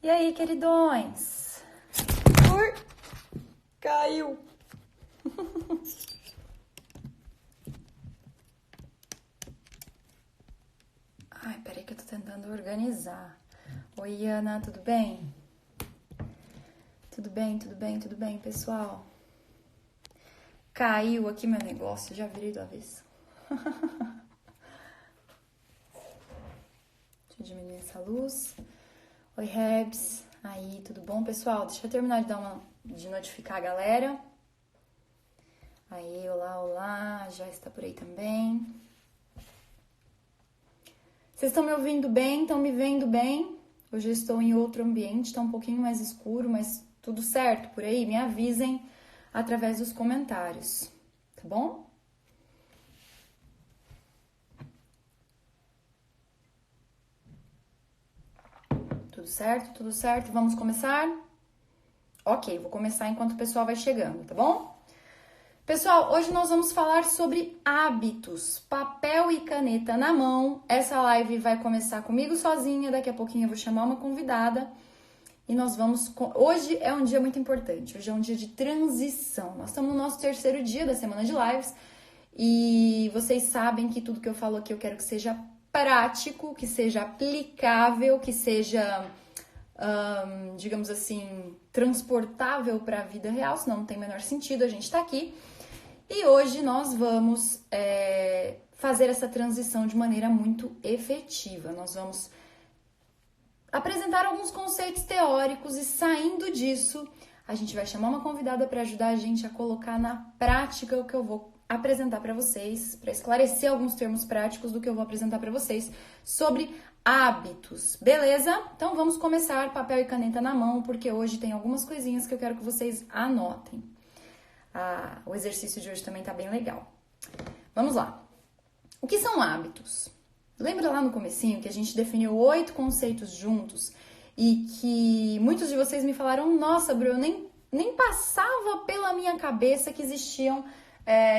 E aí, queridões? Ui, caiu. Ai, peraí que eu tô tentando organizar. Oi, Ana, tudo bem? Tudo bem, pessoal? Caiu aqui meu negócio, já virei do avesso. Deixa eu diminuir essa luz. Oi, Rebs. Aí, tudo bom, pessoal? Deixa eu terminar de notificar a galera. Aí, olá, já está por aí também. Vocês estão me ouvindo bem? Estão me vendo bem? Hoje eu estou em outro ambiente, está um pouquinho mais escuro, mas tudo certo por aí? Me avisem através dos comentários, tá bom? Tudo certo? Tudo certo? Vamos começar? Ok, vou começar enquanto o pessoal vai chegando, tá bom? Pessoal, hoje nós vamos falar sobre hábitos, papel e caneta na mão. Essa live vai começar comigo sozinha, daqui a pouquinho eu vou chamar uma convidada. E nós vamos... Hoje é um dia muito importante, hoje é um dia de transição. Nós estamos no nosso terceiro dia da semana de lives e vocês sabem que tudo que eu falo aqui eu quero que seja prático, que seja aplicável, que seja, digamos assim, transportável para a vida real, senão não tem o menor sentido a gente estar aqui. E hoje nós vamos fazer essa transição de maneira muito efetiva. Nós vamos apresentar alguns conceitos teóricos e saindo disso, a gente vai chamar uma convidada para ajudar a gente a colocar na prática o que eu vou apresentar para vocês, para esclarecer alguns termos práticos do que eu vou apresentar para vocês sobre hábitos, beleza? Então vamos começar, papel e caneta na mão, porque hoje tem algumas coisinhas que eu quero que vocês anotem. O exercício de hoje também tá bem legal. Vamos lá. O que são hábitos? Lembra lá no comecinho que a gente definiu 8 conceitos juntos e que muitos de vocês me falaram, nossa, Bru, eu nem passava pela minha cabeça que existiam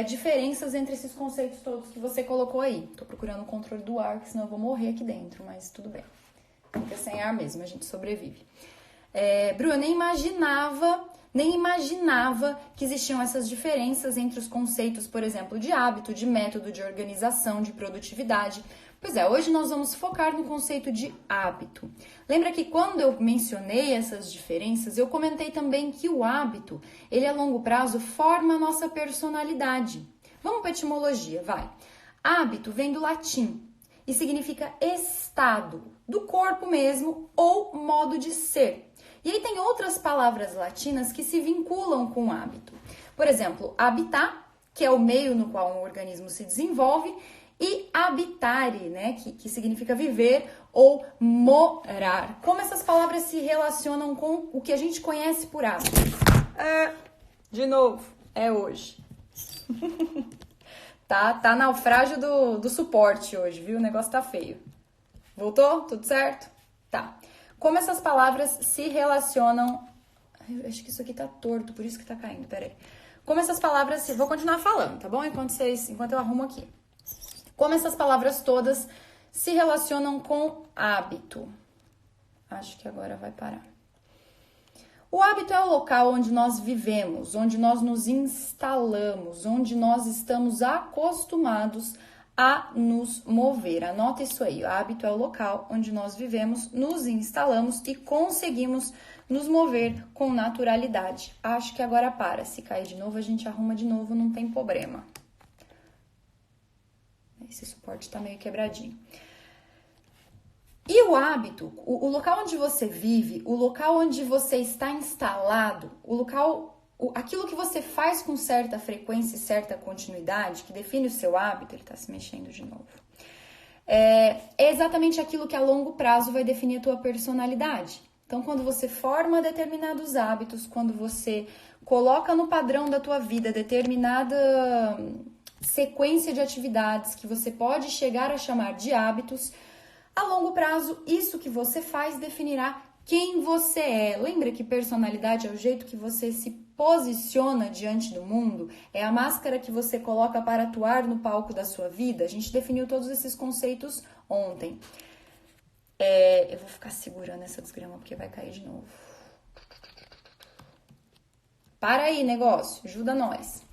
diferenças entre esses conceitos todos que você colocou aí. Tô procurando o controle do ar, que senão eu vou morrer aqui dentro, mas tudo bem. Fica sem ar mesmo, a gente sobrevive. Bru, eu nem imaginava que existiam essas diferenças entre os conceitos, por exemplo, de hábito, de método, de organização, de produtividade. Pois é, hoje nós vamos focar no conceito de hábito. Lembra que quando eu mencionei essas diferenças, eu comentei também que o hábito, ele a longo prazo forma a nossa personalidade. Vamos para a etimologia, vai. Hábito vem do latim e significa estado do corpo mesmo ou modo de ser. E aí tem outras palavras latinas que se vinculam com o hábito. Por exemplo, habitar, que é o meio no qual um organismo se desenvolve, e habitare, né, que significa viver ou morar. Como essas palavras se relacionam com o que a gente conhece por hábito? De novo, é hoje. Tá naufrágio do suporte hoje, viu? O negócio tá feio. Voltou? Tudo certo? Tá. Como essas palavras se relacionam... Eu acho que isso aqui tá torto, por isso que tá caindo, peraí. Como essas palavras... Vou continuar falando, tá bom? Enquanto eu arrumo aqui. Como essas palavras todas se relacionam com hábito. Acho que agora vai parar. O hábito é o local onde nós vivemos, onde nós nos instalamos, onde nós estamos acostumados a nos mover. Anota isso aí. O hábito é o local onde nós vivemos, nos instalamos e conseguimos nos mover com naturalidade. Acho que agora para. Se cair de novo, a gente arruma de novo, não tem problema. Esse suporte tá meio quebradinho. E o hábito, o local onde você vive, o local onde você está instalado, aquilo que você faz com certa frequência e certa continuidade, que define o seu hábito, ele tá se mexendo de novo, é exatamente aquilo que a longo prazo vai definir a tua personalidade. Então, quando você forma determinados hábitos, quando você coloca no padrão da tua vida determinada sequência de atividades que você pode chegar a chamar de hábitos, a longo prazo, isso que você faz definirá quem você é. Lembra que personalidade é o jeito que você se posiciona diante do mundo? É a máscara que você coloca para atuar no palco da sua vida? A gente definiu todos esses conceitos ontem. Eu vou ficar segurando essa desgrama porque vai cair de novo. Para aí, negócio. Ajuda nós.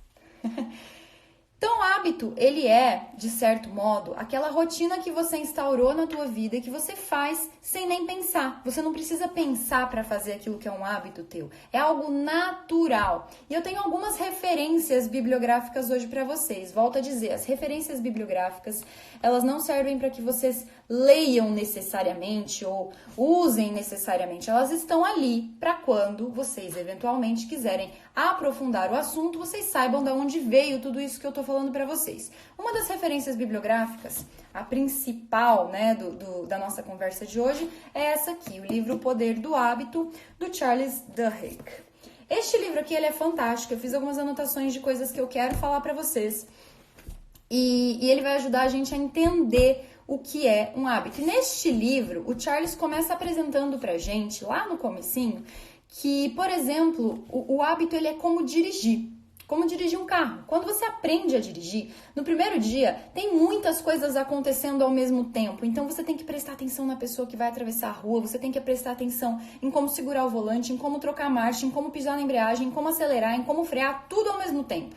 Então, o hábito, ele é, de certo modo, aquela rotina que você instaurou na tua vida e que você faz sem nem pensar. Você não precisa pensar para fazer aquilo que é um hábito teu. É algo natural. E eu tenho algumas referências bibliográficas hoje para vocês. Volto a dizer, as referências bibliográficas, elas não servem para que vocês leiam necessariamente ou usem necessariamente. Elas estão ali para quando vocês eventualmente quiserem aprofundar o assunto, vocês saibam de onde veio tudo isso que eu tô falando para vocês. Uma das referências bibliográficas, a principal, né, da nossa conversa de hoje, é essa aqui, o livro O Poder do Hábito, do Charles Duhigg. Este livro aqui, ele é fantástico, eu fiz algumas anotações de coisas que eu quero falar para vocês. E ele vai ajudar a gente a entender o que é um hábito. E neste livro, o Charles começa apresentando pra gente, lá no comecinho, que, por exemplo, o hábito ele é como dirigir um carro. Quando você aprende a dirigir, no primeiro dia tem muitas coisas acontecendo ao mesmo tempo, então você tem que prestar atenção na pessoa que vai atravessar a rua, você tem que prestar atenção em como segurar o volante, em como trocar a marcha, em como pisar na embreagem, em como acelerar, em como frear, tudo ao mesmo tempo.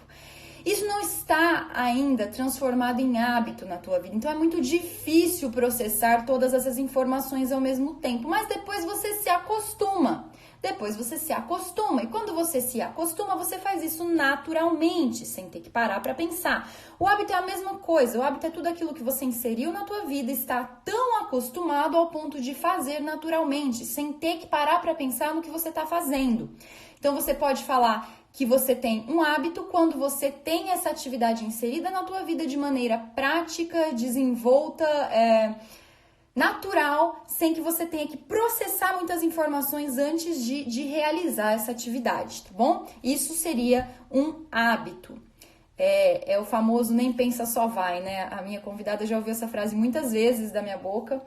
Isso não está ainda transformado em hábito na tua vida, então é muito difícil processar todas essas informações ao mesmo tempo, mas depois você se acostuma. E quando você se acostuma, você faz isso naturalmente, sem ter que parar para pensar. O hábito é a mesma coisa, o hábito é tudo aquilo que você inseriu na tua vida, está tão acostumado ao ponto de fazer naturalmente, sem ter que parar para pensar no que você está fazendo. Então você pode falar que você tem um hábito quando você tem essa atividade inserida na tua vida de maneira prática, desenvolta, natural, sem que você tenha que processar muitas informações antes de realizar essa atividade, tá bom? Isso seria um hábito. É o famoso nem pensa só vai, né? A minha convidada já ouviu essa frase muitas vezes da minha boca.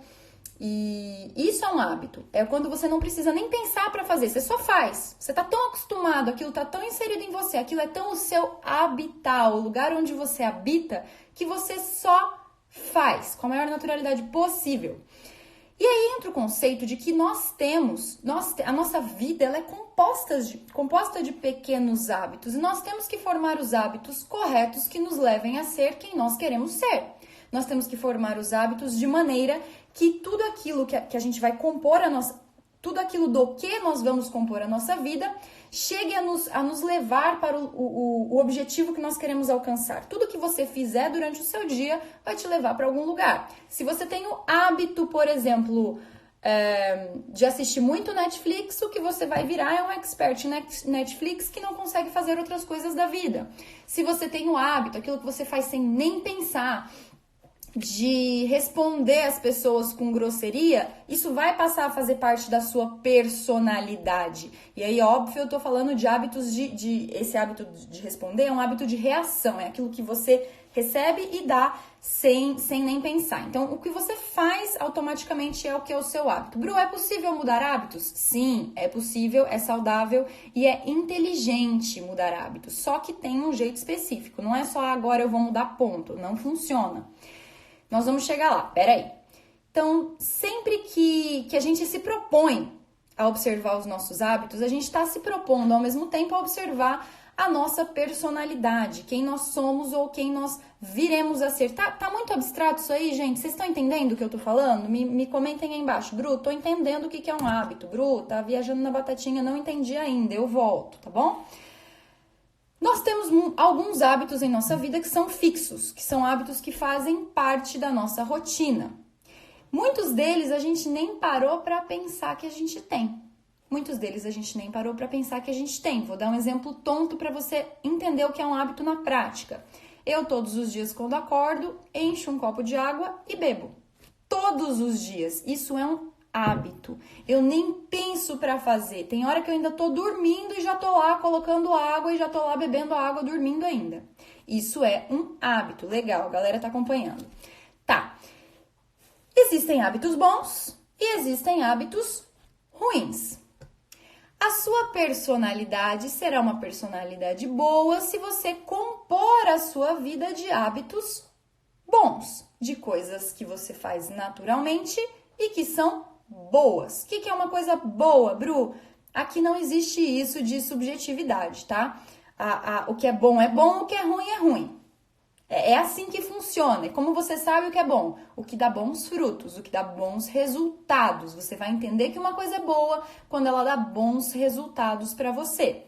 E isso é um hábito. É quando você não precisa nem pensar para fazer, você só faz. Você tá tão acostumado, aquilo tá tão inserido em você, aquilo é tão o seu habitat, o lugar onde você habita, que você só faz com a maior naturalidade possível. E aí entra o conceito de que a nossa vida ela é composta de pequenos hábitos e nós temos que formar os hábitos corretos que nos levem a ser quem nós queremos ser. Nós temos que formar os hábitos de maneira que tudo aquilo que a gente vai compor tudo aquilo do que nós vamos compor a nossa vida chegue a nos levar para o objetivo que nós queremos alcançar. Tudo que você fizer durante o seu dia vai te levar para algum lugar. Se você tem o hábito, por exemplo, de assistir muito Netflix, o que você vai virar é um expert em Netflix que não consegue fazer outras coisas da vida. Se você tem o hábito, aquilo que você faz sem nem pensar, de responder as pessoas com grosseria, isso vai passar a fazer parte da sua personalidade. E aí, óbvio, eu tô falando de hábitos esse hábito de responder é um hábito de reação, é aquilo que você recebe e dá sem nem pensar. Então, o que você faz automaticamente é o que é o seu hábito. Bru, é possível mudar hábitos? Sim, é possível, é saudável e é inteligente mudar hábitos. Só que tem um jeito específico, não é só agora eu vou mudar ponto, não funciona. Nós vamos chegar lá, peraí. Então, sempre que a gente se propõe a observar os nossos hábitos, a gente está se propondo ao mesmo tempo a observar a nossa personalidade, quem nós somos ou quem nós viremos a ser. Tá muito abstrato isso aí, gente? Vocês estão entendendo o que eu tô falando? Me comentem aí embaixo. Bru, tô entendendo o que é um hábito. Bru, tá viajando na batatinha, não entendi ainda, eu volto, tá bom? Nós temos alguns hábitos em nossa vida que são fixos, que são hábitos que fazem parte da nossa rotina. Muitos deles a gente nem parou para pensar que a gente tem. Vou dar um exemplo tonto para você entender o que é um hábito na prática. Eu, todos os dias, quando acordo, encho um copo de água e bebo. Todos os dias. Isso é um hábito. Eu nem penso para fazer. Tem hora que eu ainda tô dormindo e já tô lá colocando água e já tô lá bebendo água dormindo ainda. Isso é um hábito. Legal, a galera tá acompanhando. Tá. Existem hábitos bons e existem hábitos ruins. A sua personalidade será uma personalidade boa se você compor a sua vida de hábitos bons, de coisas que você faz naturalmente e que são boas. O que é uma coisa boa, Bru? Aqui não existe isso de subjetividade, tá? O que é bom, o que é ruim é ruim. É assim que funciona. E como você sabe o que é bom? O que dá bons frutos, o que dá bons resultados. Você vai entender que uma coisa é boa quando ela dá bons resultados para você.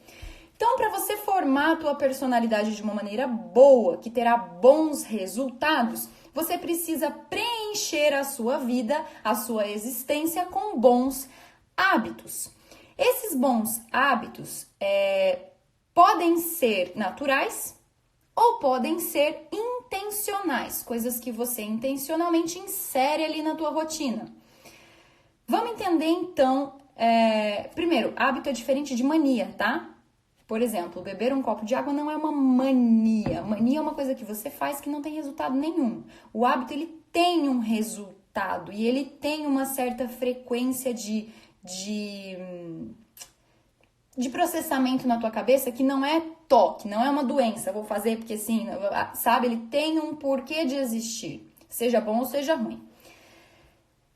Então, para você formar a tua personalidade de uma maneira boa, que terá bons resultados, você precisa preencher a sua vida, a sua existência com bons hábitos. Esses bons hábitos podem ser naturais ou podem ser intencionais, coisas que você intencionalmente insere ali na tua rotina. Vamos entender então, primeiro, hábito é diferente de mania, tá? Por exemplo, beber um copo de água não é uma mania. Mania é uma coisa que você faz que não tem resultado nenhum. O hábito, ele tem um resultado e ele tem uma certa frequência de processamento na tua cabeça que não é toque, não é uma doença, vou fazer porque sim, sabe? Ele tem um porquê de existir, seja bom ou seja ruim.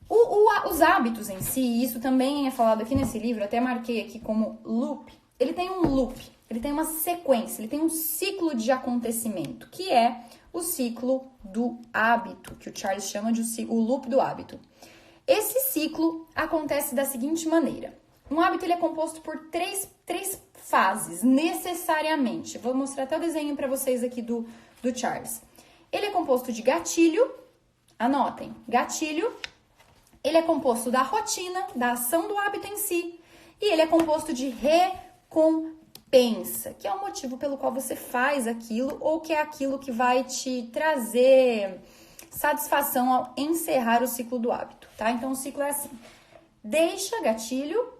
Os hábitos em si, isso também é falado aqui nesse livro, até marquei aqui como loop, ele tem um loop, ele tem uma sequência, ele tem um ciclo de acontecimento, que é o ciclo do hábito, que o Charles chama de o loop do hábito. Esse ciclo acontece da seguinte maneira. Um hábito ele é composto por três fases, necessariamente. Vou mostrar até o desenho para vocês aqui do Charles. Ele é composto de gatilho, anotem, gatilho. Ele é composto da rotina, da ação do hábito em si. E ele é composto de recompensa, que é o motivo pelo qual você faz aquilo ou que é aquilo que vai te trazer satisfação ao encerrar o ciclo do hábito, tá? Então, o ciclo é assim. Deixa, gatilho,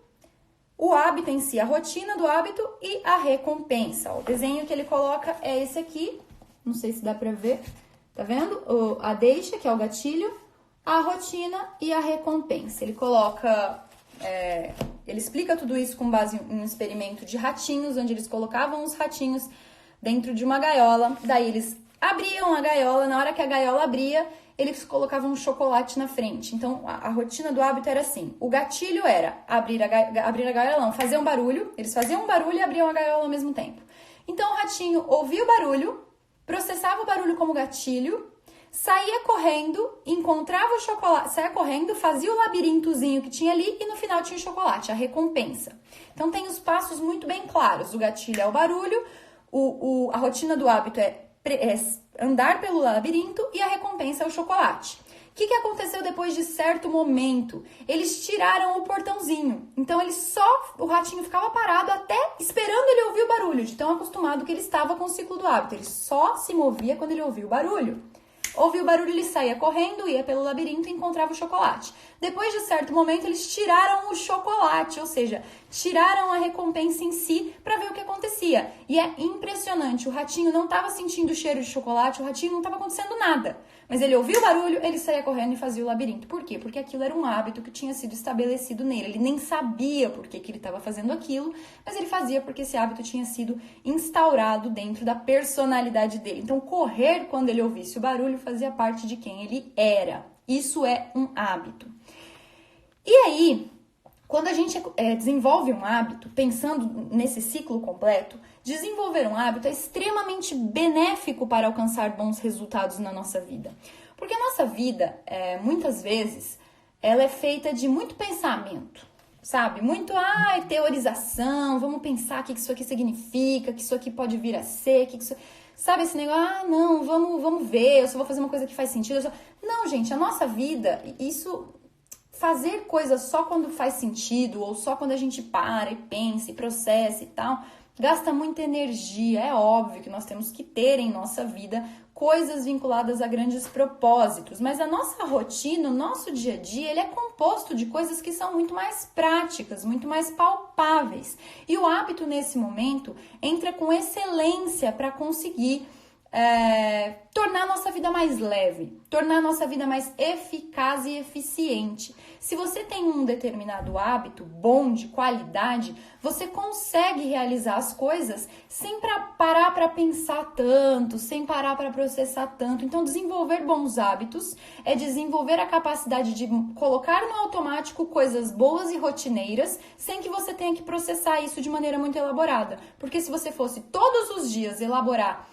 o hábito em si, a rotina do hábito e a recompensa. Ó, o desenho que ele coloca é esse aqui. Não sei se dá pra ver. Tá vendo? A deixa, que é o gatilho, a rotina e a recompensa. Ele coloca... ele explica tudo isso com base em um experimento de ratinhos, onde eles colocavam os ratinhos dentro de uma gaiola. Daí eles abriam a gaiola. Na hora que a gaiola abria, eles colocavam um chocolate na frente. Então, a rotina do hábito era assim. O gatilho era abrir a gaiola, não, fazer um barulho. Eles faziam um barulho e abriam a gaiola ao mesmo tempo. Então, o ratinho ouvia o barulho, processava o barulho como gatilho, saía correndo, encontrava o chocolate, saía correndo, fazia o labirintozinho que tinha ali e no final tinha o chocolate, a recompensa. Então, tem os passos muito bem claros. O gatilho é o barulho, a rotina do hábito é andar pelo labirinto e a recompensa é o chocolate. O que aconteceu depois de certo momento? Eles tiraram o portãozinho. Então, o ratinho ficava parado até esperando ele ouvir o barulho, de tão acostumado que ele estava com o ciclo do hábito. Ele só se movia quando ele ouvia o barulho. Ouvia o barulho, ele saía correndo, ia pelo labirinto e encontrava o chocolate. Depois de certo momento, eles tiraram o chocolate, ou seja, tiraram a recompensa em si para ver o que acontecia. E é impressionante, o ratinho não estava sentindo o cheiro de chocolate, o ratinho não estava acontecendo nada. Mas ele ouvia o barulho, ele saía correndo e fazia o labirinto. Por quê? Porque aquilo era um hábito que tinha sido estabelecido nele. Ele nem sabia por que ele estava fazendo aquilo, mas ele fazia porque esse hábito tinha sido instaurado dentro da personalidade dele. Então, correr quando ele ouvisse o barulho fazia parte de quem ele era. Isso é um hábito. E aí, quando a gente desenvolve um hábito, pensando nesse ciclo completo, desenvolver um hábito é extremamente benéfico para alcançar bons resultados na nossa vida. Porque a nossa vida, muitas vezes, ela é feita de muito pensamento, sabe? Muito, teorização, vamos pensar o que isso aqui significa, o que isso aqui pode vir a ser, o que isso... Sabe esse negócio, não, vamos ver, eu só vou fazer uma coisa que faz sentido. Não, gente, a nossa vida, isso... Fazer coisas só quando faz sentido ou só quando a gente para e pensa e processa e tal, gasta muita energia. É óbvio que nós temos que ter em nossa vida coisas vinculadas a grandes propósitos, mas a nossa rotina, o nosso dia a dia, ele é composto de coisas que são muito mais práticas, muito mais palpáveis. E o hábito, nesse momento, entra com excelência para conseguir tornar a nossa vida mais leve, tornar a nossa vida mais eficaz e eficiente. Se você tem um determinado hábito bom, de qualidade, você consegue realizar as coisas sem parar para pensar tanto, sem parar para processar tanto. Então, desenvolver bons hábitos é desenvolver a capacidade de colocar no automático coisas boas e rotineiras, sem que você tenha que processar isso de maneira muito elaborada. Porque se você fosse todos os dias elaborar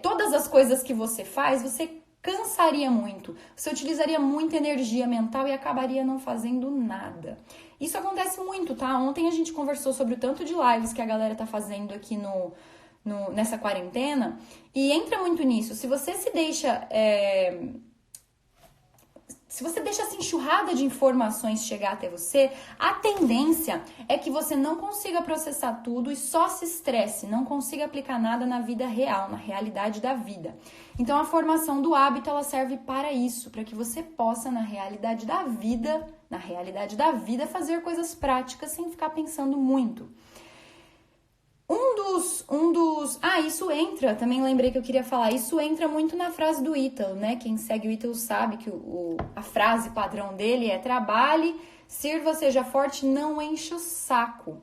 todas as coisas que você faz, você cansaria muito, você utilizaria muita energia mental e acabaria não fazendo nada. Isso acontece muito, tá? Ontem a gente conversou sobre o tanto de lives que a galera tá fazendo aqui nessa quarentena e entra muito nisso. Se você se deixa... Se você deixa essa enxurrada de informações chegar até você, a tendência é que você não consiga processar tudo e só se estresse, não consiga aplicar nada na vida real, na realidade da vida. Então, a formação do hábito, ela serve para isso, para que você possa, na realidade da vida, fazer coisas práticas sem ficar pensando muito. Isso entra, também lembrei que eu queria falar, isso entra muito na frase do Ítalo, né? Quem segue o Ítalo sabe que a frase padrão dele é: trabalhe, sirva, seja forte, não enche o saco.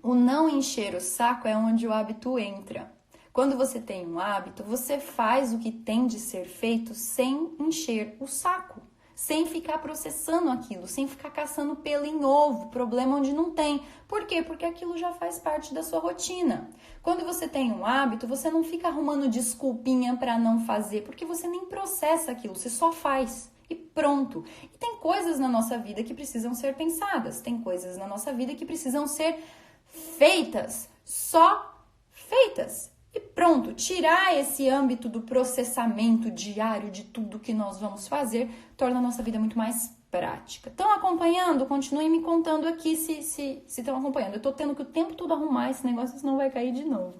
O não encher o saco é onde o hábito entra. Quando você tem um hábito, você faz o que tem de ser feito sem encher o saco, sem ficar processando aquilo, sem ficar caçando pelo em ovo, problema onde não tem. Por quê? Porque aquilo já faz parte da sua rotina. Quando você tem um hábito, você não fica arrumando desculpinha para não fazer, porque você nem processa aquilo, você só faz e pronto. E tem coisas na nossa vida que precisam ser pensadas, tem coisas na nossa vida que precisam ser feitas, só feitas. E pronto, tirar esse âmbito do processamento diário de tudo que nós vamos fazer torna a nossa vida muito mais prática. Estão acompanhando? Continuem me contando aqui se estão acompanhando. Eu tô tendo que o tempo todo arrumar esse negócio, senão vai cair de novo.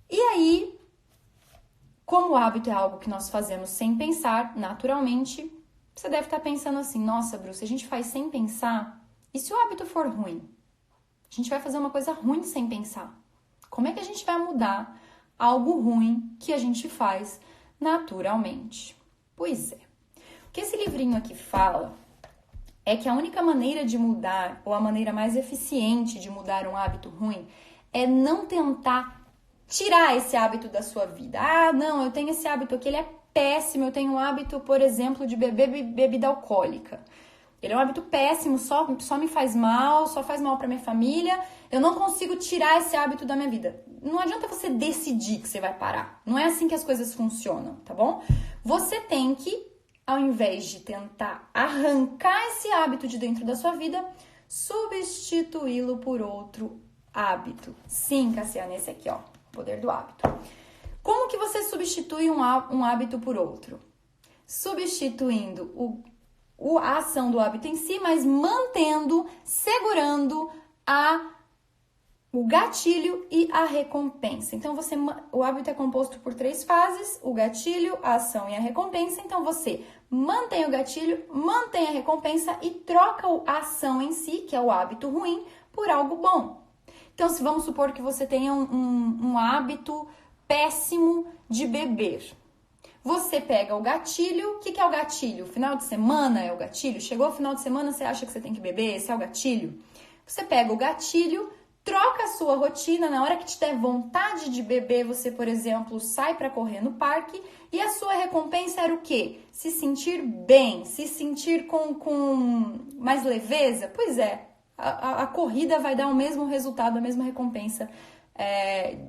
E aí, como o hábito é algo que nós fazemos sem pensar, naturalmente, você deve estar pensando assim: nossa, Bru, se a gente faz sem pensar, e se o hábito for ruim? A gente vai fazer uma coisa ruim sem pensar. Como é que a gente vai mudar algo ruim que a gente faz naturalmente? Pois é. O que esse livrinho aqui fala é que a única maneira de mudar, ou a maneira mais eficiente de mudar um hábito ruim, é não tentar tirar esse hábito da sua vida. Ah, não, eu tenho esse hábito aqui, ele é péssimo. Eu tenho um hábito, por exemplo, de beber bebida alcoólica. Ele é um hábito péssimo, só me faz mal, só faz mal para minha família. Eu não consigo tirar esse hábito da minha vida. Não adianta você decidir que você vai parar. Não é assim que as coisas funcionam, tá bom? Você tem que, ao invés de tentar arrancar esse hábito de dentro da sua vida, substituí-lo por outro hábito. Sim, Cassiane, esse aqui, ó, poder do hábito. Como que você substitui um hábito por outro? Substituindo a ação do hábito em si, mas mantendo, segurando o gatilho e a recompensa. Então, o hábito é composto por 3 fases: o gatilho, a ação e a recompensa. Então, você mantém o gatilho, mantém a recompensa e troca a ação em si, que é o hábito ruim, por algo bom. Então, se vamos supor que você tenha um hábito péssimo de beber. Você pega o gatilho. O que é o gatilho? O final de semana é o gatilho? Chegou o final de semana, você acha que você tem que beber? Esse é o gatilho? Você pega o gatilho, troca a sua rotina. Na hora que te der vontade de beber, você, por exemplo, sai para correr no parque. E a sua recompensa era o quê? Se sentir bem, se sentir com mais leveza. Pois é, a corrida vai dar o mesmo resultado, a mesma recompensa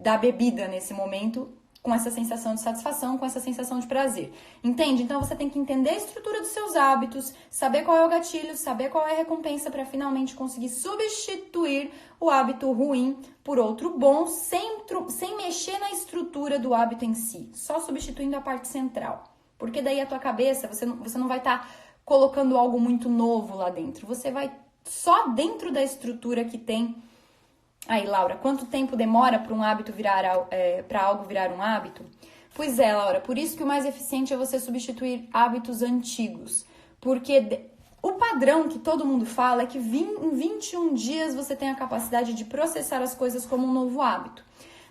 da bebida nesse momento, com essa sensação de satisfação, com essa sensação de prazer. Entende? Então, você tem que entender a estrutura dos seus hábitos, saber qual é o gatilho, saber qual é a recompensa para finalmente conseguir substituir o hábito ruim por outro bom, sem mexer na estrutura do hábito em si, só substituindo a parte central. Porque daí a tua cabeça, você não vai estar colocando algo muito novo lá dentro. Você vai só dentro da estrutura que tem. Aí, Laura, quanto tempo demora para para algo virar um hábito? Pois é, Laura, por isso que o mais eficiente é você substituir hábitos antigos. Porque o padrão que todo mundo fala é que em 21 dias você tem a capacidade de processar as coisas como um novo hábito.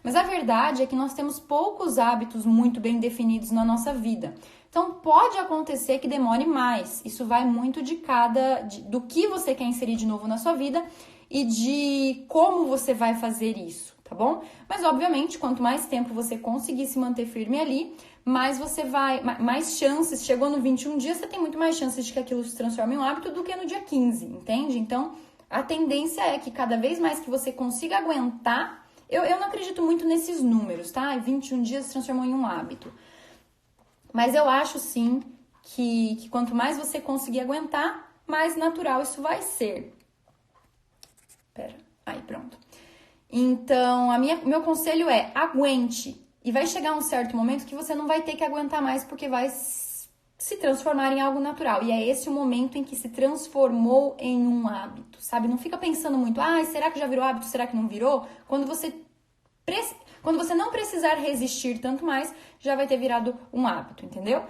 Mas a verdade é que nós temos poucos hábitos muito bem definidos na nossa vida. Então, pode acontecer que demore mais. Isso vai muito do que você quer inserir de novo na sua vida e de como você vai fazer isso, tá bom? Mas, obviamente, quanto mais tempo você conseguir se manter firme ali, mais chances, chegou no 21 dias, você tem muito mais chances de que aquilo se transforme em um hábito do que no dia 15, entende? Então, a tendência é que cada vez mais que você consiga aguentar, eu não acredito muito nesses números, tá? 21 dias se transformou em um hábito. Mas eu acho sim que quanto mais você conseguir aguentar, mais natural isso vai ser. Aí pronto. Então, meu conselho é aguente. E vai chegar um certo momento que você não vai ter que aguentar mais porque vai se transformar em algo natural. E é esse o momento em que se transformou em um hábito, sabe? Não fica pensando muito, será que já virou hábito? Será que não virou? Quando você não precisar resistir tanto mais, já vai ter virado um hábito, entendeu?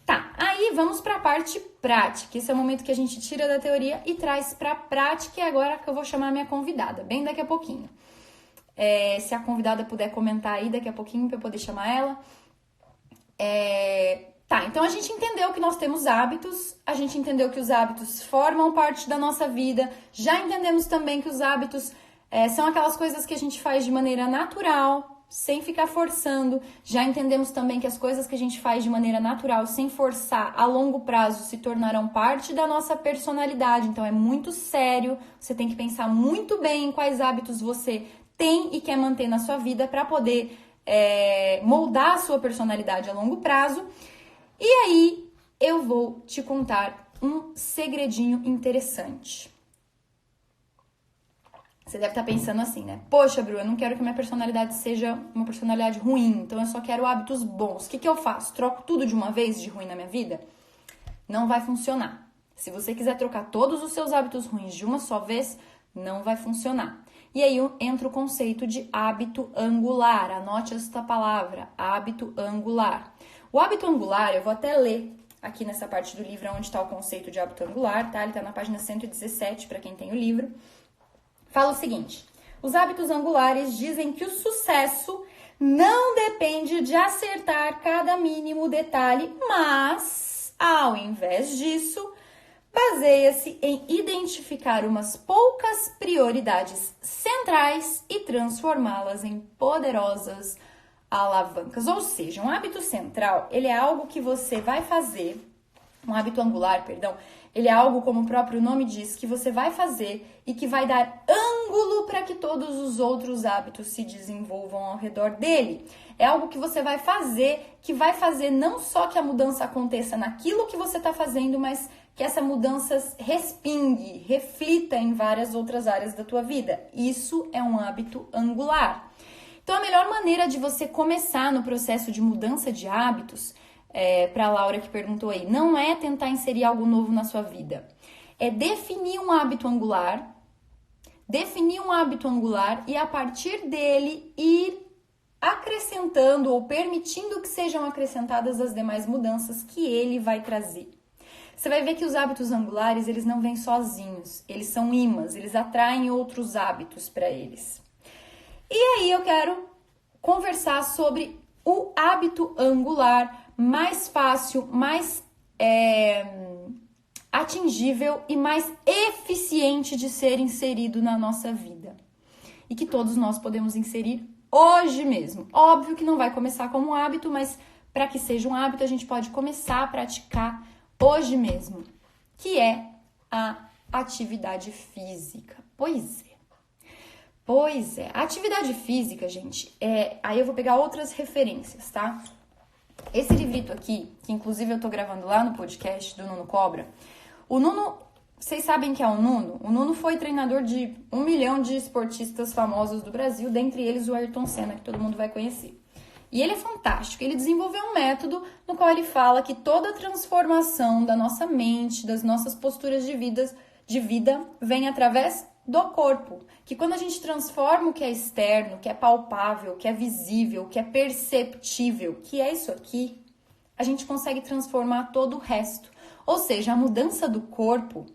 Tá, aí vamos para a parte prática. Esse é o momento que a gente tira da teoria e traz para a prática. E agora que eu vou chamar a minha convidada, bem daqui a pouquinho. Se a convidada puder comentar aí daqui a pouquinho para eu poder chamar ela. Tá, então a gente entendeu que nós temos hábitos, a gente entendeu que os hábitos formam parte da nossa vida, já entendemos também que os hábitos são aquelas coisas que a gente faz de maneira natural, sem ficar forçando. Já entendemos também que as coisas que a gente faz de maneira natural, sem forçar, a longo prazo se tornarão parte da nossa personalidade. Então é muito sério, você tem que pensar muito bem em quais hábitos você tem e quer manter na sua vida para poder moldar a sua personalidade a longo prazo. E aí eu vou te contar um segredinho interessante. Você deve estar pensando assim, né? Poxa, Bru, eu não quero que minha personalidade seja uma personalidade ruim, então eu só quero hábitos bons. O que eu faço? Troco tudo de uma vez de ruim na minha vida? Não vai funcionar. Se você quiser trocar todos os seus hábitos ruins de uma só vez, não vai funcionar. E aí entra o conceito de hábito angular. Anote esta palavra, hábito angular. O hábito angular, eu vou até ler aqui nessa parte do livro onde está o conceito de hábito angular, tá? Ele está na página 117 para quem tem o livro. Fala o seguinte: os hábitos angulares dizem que o sucesso não depende de acertar cada mínimo detalhe, mas, ao invés disso, baseia-se em identificar umas poucas prioridades centrais e transformá-las em poderosas alavancas. Ou seja, um hábito central, ele é algo que você vai fazer, um hábito angular, perdão, ele é algo, como o próprio nome diz, que você vai fazer e que vai dar ângulo para que todos os outros hábitos se desenvolvam ao redor dele. É algo que você vai fazer não só que a mudança aconteça naquilo que você está fazendo, mas que essa mudança respingue, reflita em várias outras áreas da tua vida. Isso é um hábito angular. Então, a melhor maneira de você começar no processo de mudança de hábitos, para a Laura que perguntou aí, não é tentar inserir algo novo na sua vida. É definir um hábito angular e a partir dele ir acrescentando ou permitindo que sejam acrescentadas as demais mudanças que ele vai trazer. Você vai ver que os hábitos angulares, eles não vêm sozinhos, eles são ímãs, eles atraem outros hábitos para eles. E aí eu quero conversar sobre o hábito angular mais fácil, mais atingível e mais eficiente de ser inserido na nossa vida. E que todos nós podemos inserir hoje mesmo. Óbvio que não vai começar como um hábito, mas para que seja um hábito, a gente pode começar a praticar hoje mesmo, que é a atividade física. Pois é. A atividade física, gente, aí eu vou pegar outras referências, tá? Esse livrito aqui, que inclusive eu tô gravando lá no podcast do Nuno Cobra, o Nuno, vocês sabem que é o Nuno? O Nuno foi treinador de 1 milhão de esportistas famosos do Brasil, dentre eles o Ayrton Senna, que todo mundo vai conhecer. E ele é fantástico, ele desenvolveu um método no qual ele fala que toda a transformação da nossa mente, das nossas posturas de vida vem através do corpo. Que quando a gente transforma o que é externo, que é palpável, que é visível, que é perceptível, que é isso aqui, a gente consegue transformar todo o resto. Ou seja, a mudança do corpo,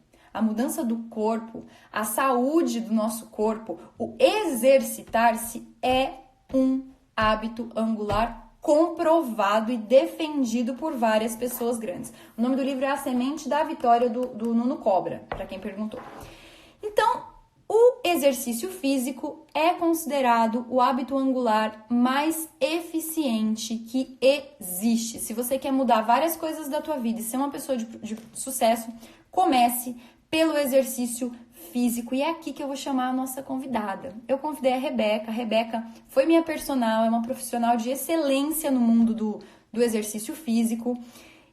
a saúde do nosso corpo, o exercitar-se é um hábito angular comprovado e defendido por várias pessoas grandes. O nome do livro é A Semente da Vitória, do Nuno Cobra, para quem perguntou. Então, o exercício físico é considerado o hábito angular mais eficiente que existe. Se você quer mudar várias coisas da tua vida e ser uma pessoa de sucesso, comece pelo exercício físico. E é aqui que eu vou chamar a nossa convidada. Eu convidei a Rebeca. A Rebeca foi minha personal, é uma profissional de excelência no mundo do exercício físico.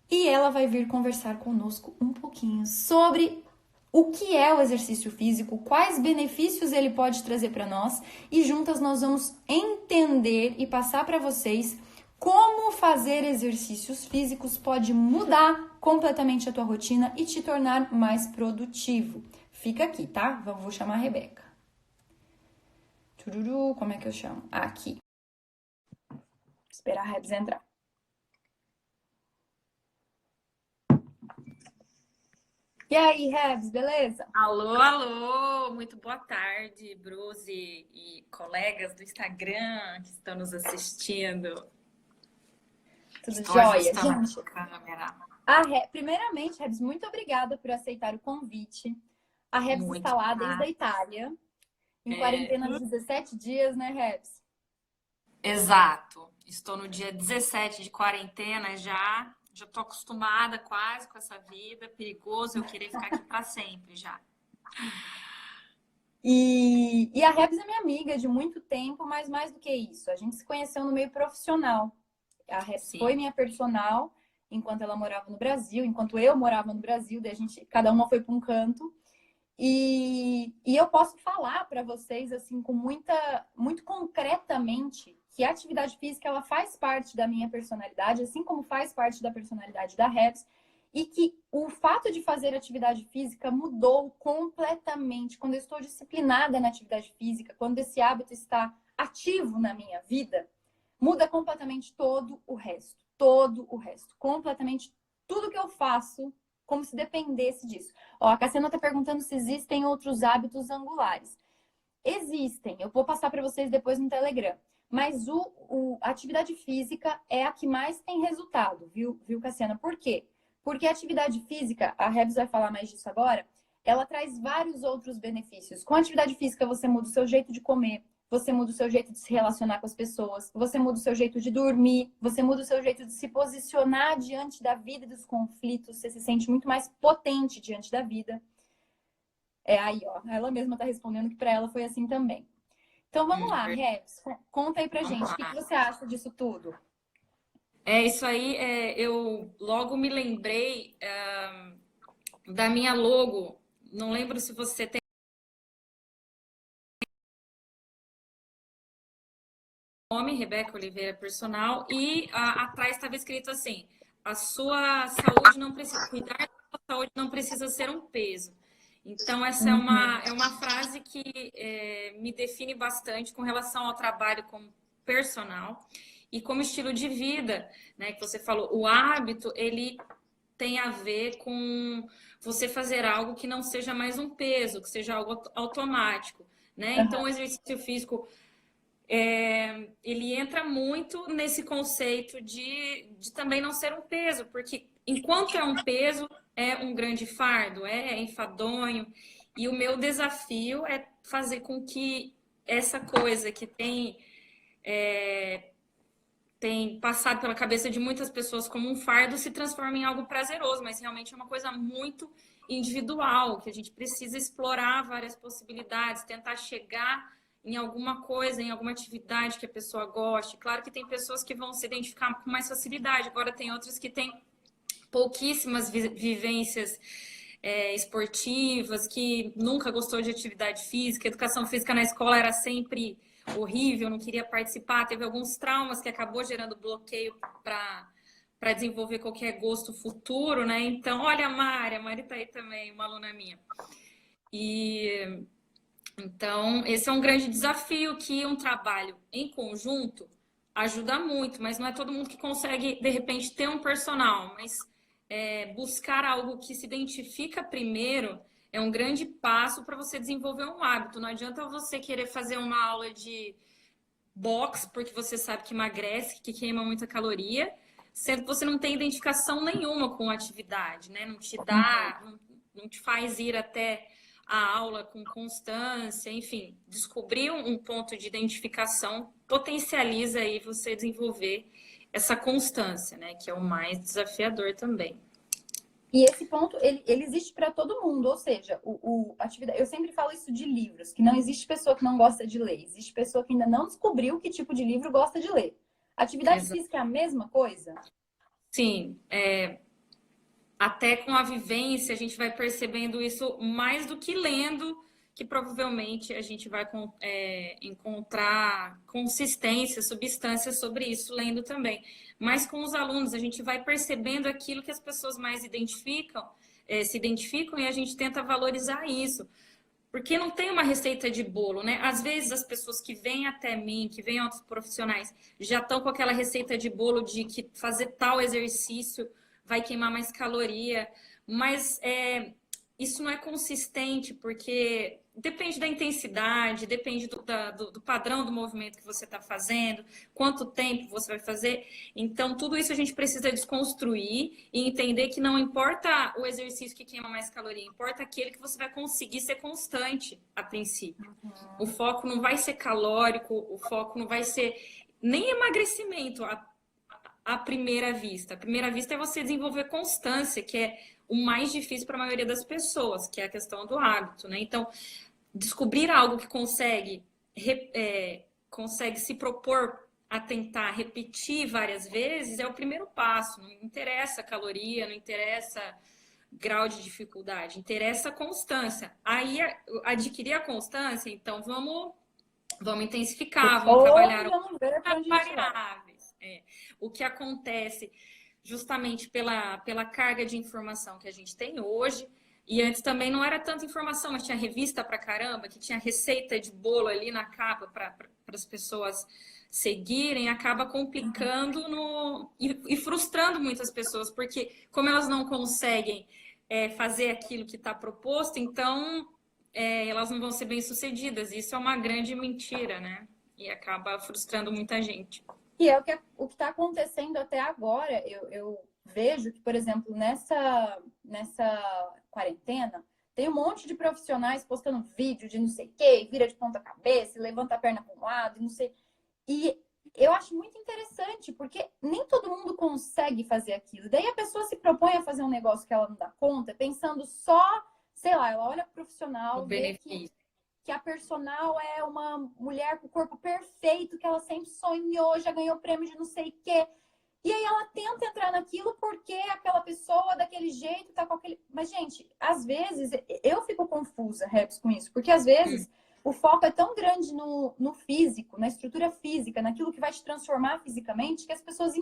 E ela vai vir conversar conosco um pouquinho sobre o que é o exercício físico, quais benefícios ele pode trazer para nós, e juntas nós vamos entender e passar para vocês como fazer exercícios físicos pode mudar completamente a tua rotina e te tornar mais produtivo. Fica aqui, tá? Vou chamar a Rebeca. Tururu, como é que eu chamo? Aqui. Esperar a Rebs entrar. E aí, Rebs, beleza? Alô, alô, muito boa tarde, Bruce e colegas do Instagram que estão nos assistindo. Tudo Estou jóia, ajustando gente? a câmera. Primeiramente, Rebs, muito obrigada por aceitar o convite. A Rebs Muito está lá desde a fácil. Itália, em quarentena de 17 dias, né, Rebs? Exato. Estou no dia 17 de quarentena já. Já estou acostumada quase com essa vida. Perigoso eu querer ficar aqui para sempre já. E a Rebs é minha amiga de muito tempo, mas mais do que isso, a gente se conheceu no meio profissional. A Rebs foi Sim. minha personal enquanto ela morava no Brasil, enquanto eu morava no Brasil, daí cada uma foi para um canto. E eu posso falar para vocês assim muito concretamente que a atividade física ela faz parte da minha personalidade, assim como faz parte da personalidade da Rebs, e que o fato de fazer atividade física mudou completamente quando eu estou disciplinada na atividade física, quando esse hábito está ativo na minha vida, muda completamente todo o resto, completamente tudo que eu faço, como se dependesse disso. Ó, a Cassiana está perguntando se existem outros hábitos angulares. Existem, eu vou passar para vocês depois no Telegram. Mas a atividade física é a que mais tem resultado, viu, Cassiana? Por quê? Porque a atividade física, a Rebs vai falar mais disso agora, ela traz vários outros benefícios. Com a atividade física, você muda o seu jeito de comer, você muda o seu jeito de se relacionar com as pessoas, você muda o seu jeito de dormir, você muda o seu jeito de se posicionar diante da vida e dos conflitos, você se sente muito mais potente diante da vida. É aí, ó, ela mesma tá respondendo que para ela foi assim também. Então vamos lá, Rebs, conta aí pra Vamos gente, o que lá. você acha disso tudo? É isso aí. Eu logo me lembrei da minha logo. Não lembro se você tem nome, Rebeca Oliveira Personal, e atrás estava escrito assim: a sua saúde não precisa, cuidar da sua saúde não precisa ser um peso. Então, essa é uma frase que me define bastante com relação ao trabalho como personal e como estilo de vida, né? Que você falou, o hábito, ele tem a ver com você fazer algo que não seja mais um peso, que seja algo automático, né? Então, o exercício físico ele entra muito nesse conceito de também não ser um peso, porque enquanto é um peso, é um grande fardo, é enfadonho. E o meu desafio é fazer com que essa coisa que tem passado pela cabeça de muitas pessoas como um fardo se transforme em algo prazeroso, mas realmente é uma coisa muito individual, que a gente precisa explorar várias possibilidades, tentar chegar em alguma coisa, em alguma atividade que a pessoa goste. Claro que tem pessoas que vão se identificar com mais facilidade, agora tem outras que têm pouquíssimas vivências esportivas, que nunca gostou de atividade física, educação física na escola era sempre horrível, não queria participar, teve alguns traumas que acabou gerando bloqueio para desenvolver qualquer gosto futuro, né? Então, olha a Mari tá aí também, uma aluna minha. E então, esse é um grande desafio que um trabalho em conjunto ajuda muito, mas não é todo mundo que consegue, de repente, ter um personal, mas buscar algo que se identifica primeiro é um grande passo para você desenvolver um hábito. Não adianta você querer fazer uma aula box, porque você sabe que emagrece, que queima muita caloria, sendo que você não tem identificação nenhuma com a atividade, né? Não te dá, não te faz ir até a aula com constância, enfim, descobrir um ponto de identificação potencializa aí você desenvolver essa constância, né? Que é o mais desafiador também. E esse ponto, ele existe para todo mundo, ou seja, atividade, eu sempre falo isso de livros, que não existe pessoa que não gosta de ler, existe pessoa que ainda não descobriu que tipo de livro gosta de ler. Atividade física é a mesma coisa? Sim, até com a vivência a gente vai percebendo isso mais do que lendo, que provavelmente a gente vai encontrar consistência, substância sobre isso lendo também. Mas com os alunos a gente vai percebendo aquilo que as pessoas mais identificam, se identificam e a gente tenta valorizar isso. Porque não tem uma receita de bolo, né? Às vezes as pessoas que vêm até mim, que vêm outros profissionais, já estão com aquela receita de bolo de que fazer tal exercício vai queimar mais caloria, mas isso não é consistente, porque depende da intensidade, depende do padrão do movimento que você está fazendo, quanto tempo você vai fazer. Então, tudo isso a gente precisa desconstruir e entender que não importa o exercício que queima mais caloria, importa aquele que você vai conseguir ser constante a princípio. O foco não vai ser calórico, o foco não vai ser nem emagrecimento à primeira vista. À primeira vista é você desenvolver constância, que é o mais difícil para a maioria das pessoas, que é a questão do hábito, né? Então, descobrir algo que consegue se propor a tentar repetir várias vezes é o primeiro passo. Não interessa caloria, não interessa grau de dificuldade, interessa constância. Aí, adquirir a constância, então vamos intensificar, vamos trabalhar as variáveis. O que acontece justamente pela carga de informação que a gente tem hoje. E antes também não era tanta informação, mas tinha revista pra caramba, que tinha receita de bolo ali na capa para as pessoas seguirem, acaba complicando e frustrando muitas pessoas, porque como elas não conseguem fazer aquilo que está proposto, então elas não vão ser bem-sucedidas. Isso é uma grande mentira, né? E acaba frustrando muita gente. E é o que está acontecendo até agora. Eu vejo que, por exemplo, nessa quarentena, tem um monte de profissionais postando vídeo de não sei o quê, vira de ponta cabeça, levanta a perna para um lado, não sei. E eu acho muito interessante, porque nem todo mundo consegue fazer aquilo. Daí a pessoa se propõe a fazer um negócio que ela não dá conta, pensando só, sei lá, ela olha pro profissional, vê que a personal é uma mulher com o corpo perfeito, que ela sempre sonhou, já ganhou prêmio de não sei o quê. E aí ela tenta entrar naquilo porque aquela pessoa daquele jeito tá com aquele... Mas, gente, às vezes eu fico confusa, Reps, com isso. Porque às vezes o foco é tão grande no físico, na estrutura física, naquilo que vai te transformar fisicamente, que as pessoas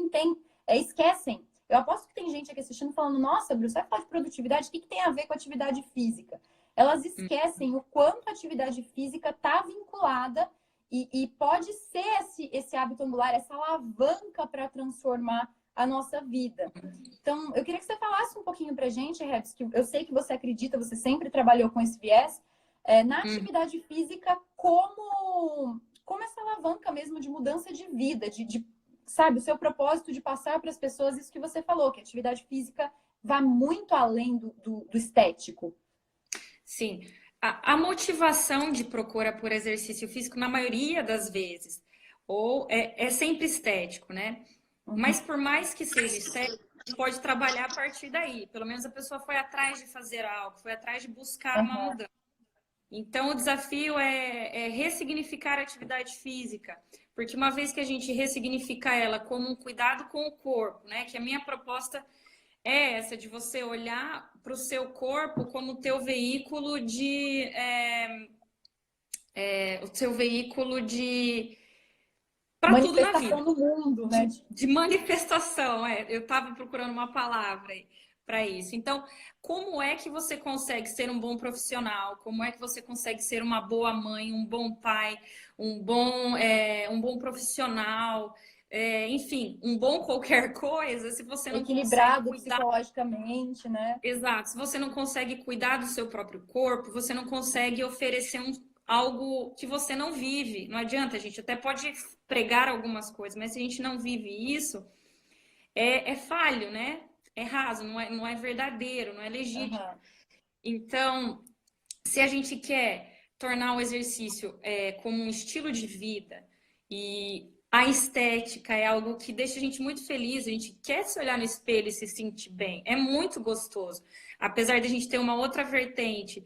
esquecem. Eu aposto que tem gente aqui assistindo falando, nossa, Bruce, vai falar de produtividade? O que tem a ver com atividade física? Elas esquecem o quanto a atividade física está vinculada e pode ser esse hábito angular, essa alavanca para transformar a nossa vida. Então, eu queria que você falasse um pouquinho para a gente, Rebs, que eu sei que você acredita, você sempre trabalhou com esse viés, na atividade física como essa alavanca mesmo de mudança de vida, sabe, o seu propósito de passar para as pessoas isso que você falou, que a atividade física vai muito além do estético. Sim, a motivação de procura por exercício físico, na maioria das vezes, ou é sempre estético, né? Mas por mais que seja estético, a gente pode trabalhar a partir daí. Pelo menos a pessoa foi atrás de fazer algo, foi atrás de buscar uma mudança. Então, o desafio é ressignificar a atividade física, porque uma vez que a gente ressignifica ela como um cuidado com o corpo, né? Que a minha proposta é essa de você olhar para o seu corpo como teu veículo de para tudo na vida. Manifestação no mundo, né? De manifestação, eu estava procurando uma palavra para isso. Então, como é que você consegue ser um bom profissional? Como é que você consegue ser uma boa mãe, um bom pai, um bom profissional? Enfim, um bom qualquer coisa, se você não equilibrado consegue cuidar... psicologicamente, né? Exato. Se você não consegue cuidar do seu próprio corpo, você não consegue oferecer algo que você não vive. Não adianta, a gente até pode pregar algumas coisas, mas se a gente não vive isso, é falho, né? É raso, não é verdadeiro, não é legítimo. Aham. Então, se a gente quer tornar o exercício como um estilo de vida e a estética é algo que deixa a gente muito feliz, a gente quer se olhar no espelho e se sentir bem, é muito gostoso. Apesar de a gente ter uma outra vertente,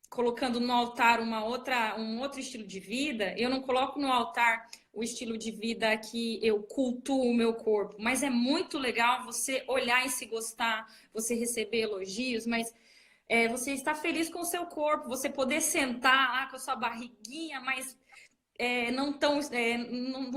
colocando no altar um outro estilo de vida, eu não coloco no altar o estilo de vida que eu cultuo o meu corpo, mas é muito legal você olhar e se gostar, você receber elogios, mas você estar feliz com o seu corpo, você poder sentar lá com a sua barriguinha, mas não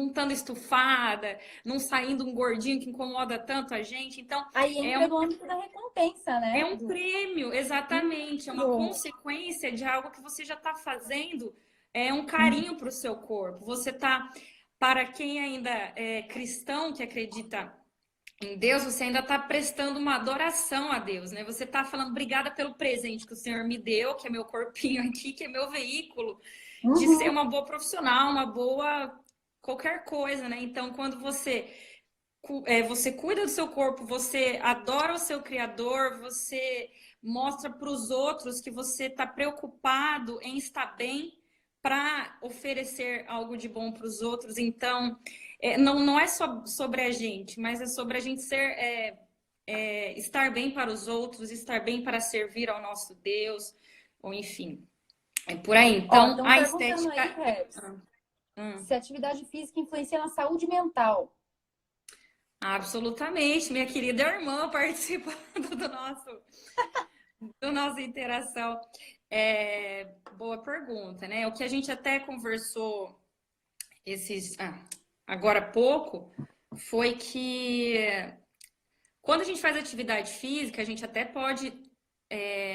estando estufada, não saindo um gordinho que incomoda tanto a gente. Então, Aí é entra um, no âmbito da recompensa, é né? um prêmio, exatamente, é uma Isso. consequência de algo que você já está fazendo, é um carinho para o seu corpo. Você está, para quem ainda é cristão, que acredita em Deus, você ainda está prestando uma adoração a Deus, né? Você está falando obrigada pelo presente que o Senhor me deu, que é meu corpinho aqui, que é meu veículo, de ser Uhum. uma boa profissional, uma boa qualquer coisa, né? Então, quando você cuida do seu corpo, você adora o seu Criador, você mostra para os outros que você está preocupado em estar bem para oferecer algo de bom para os outros. Então, não é só sobre a gente, mas é sobre a gente estar bem para os outros, estar bem para servir ao nosso Deus, ou enfim, é por aí. Ó, Então, estão a perguntando aí, estética. Rebs, Hum, se a atividade física influencia na saúde mental. absolutamente, minha querida irmã participando do nossa interação. Boa pergunta, né? O que a gente até conversou agora há pouco foi que quando a gente faz atividade física, a gente até pode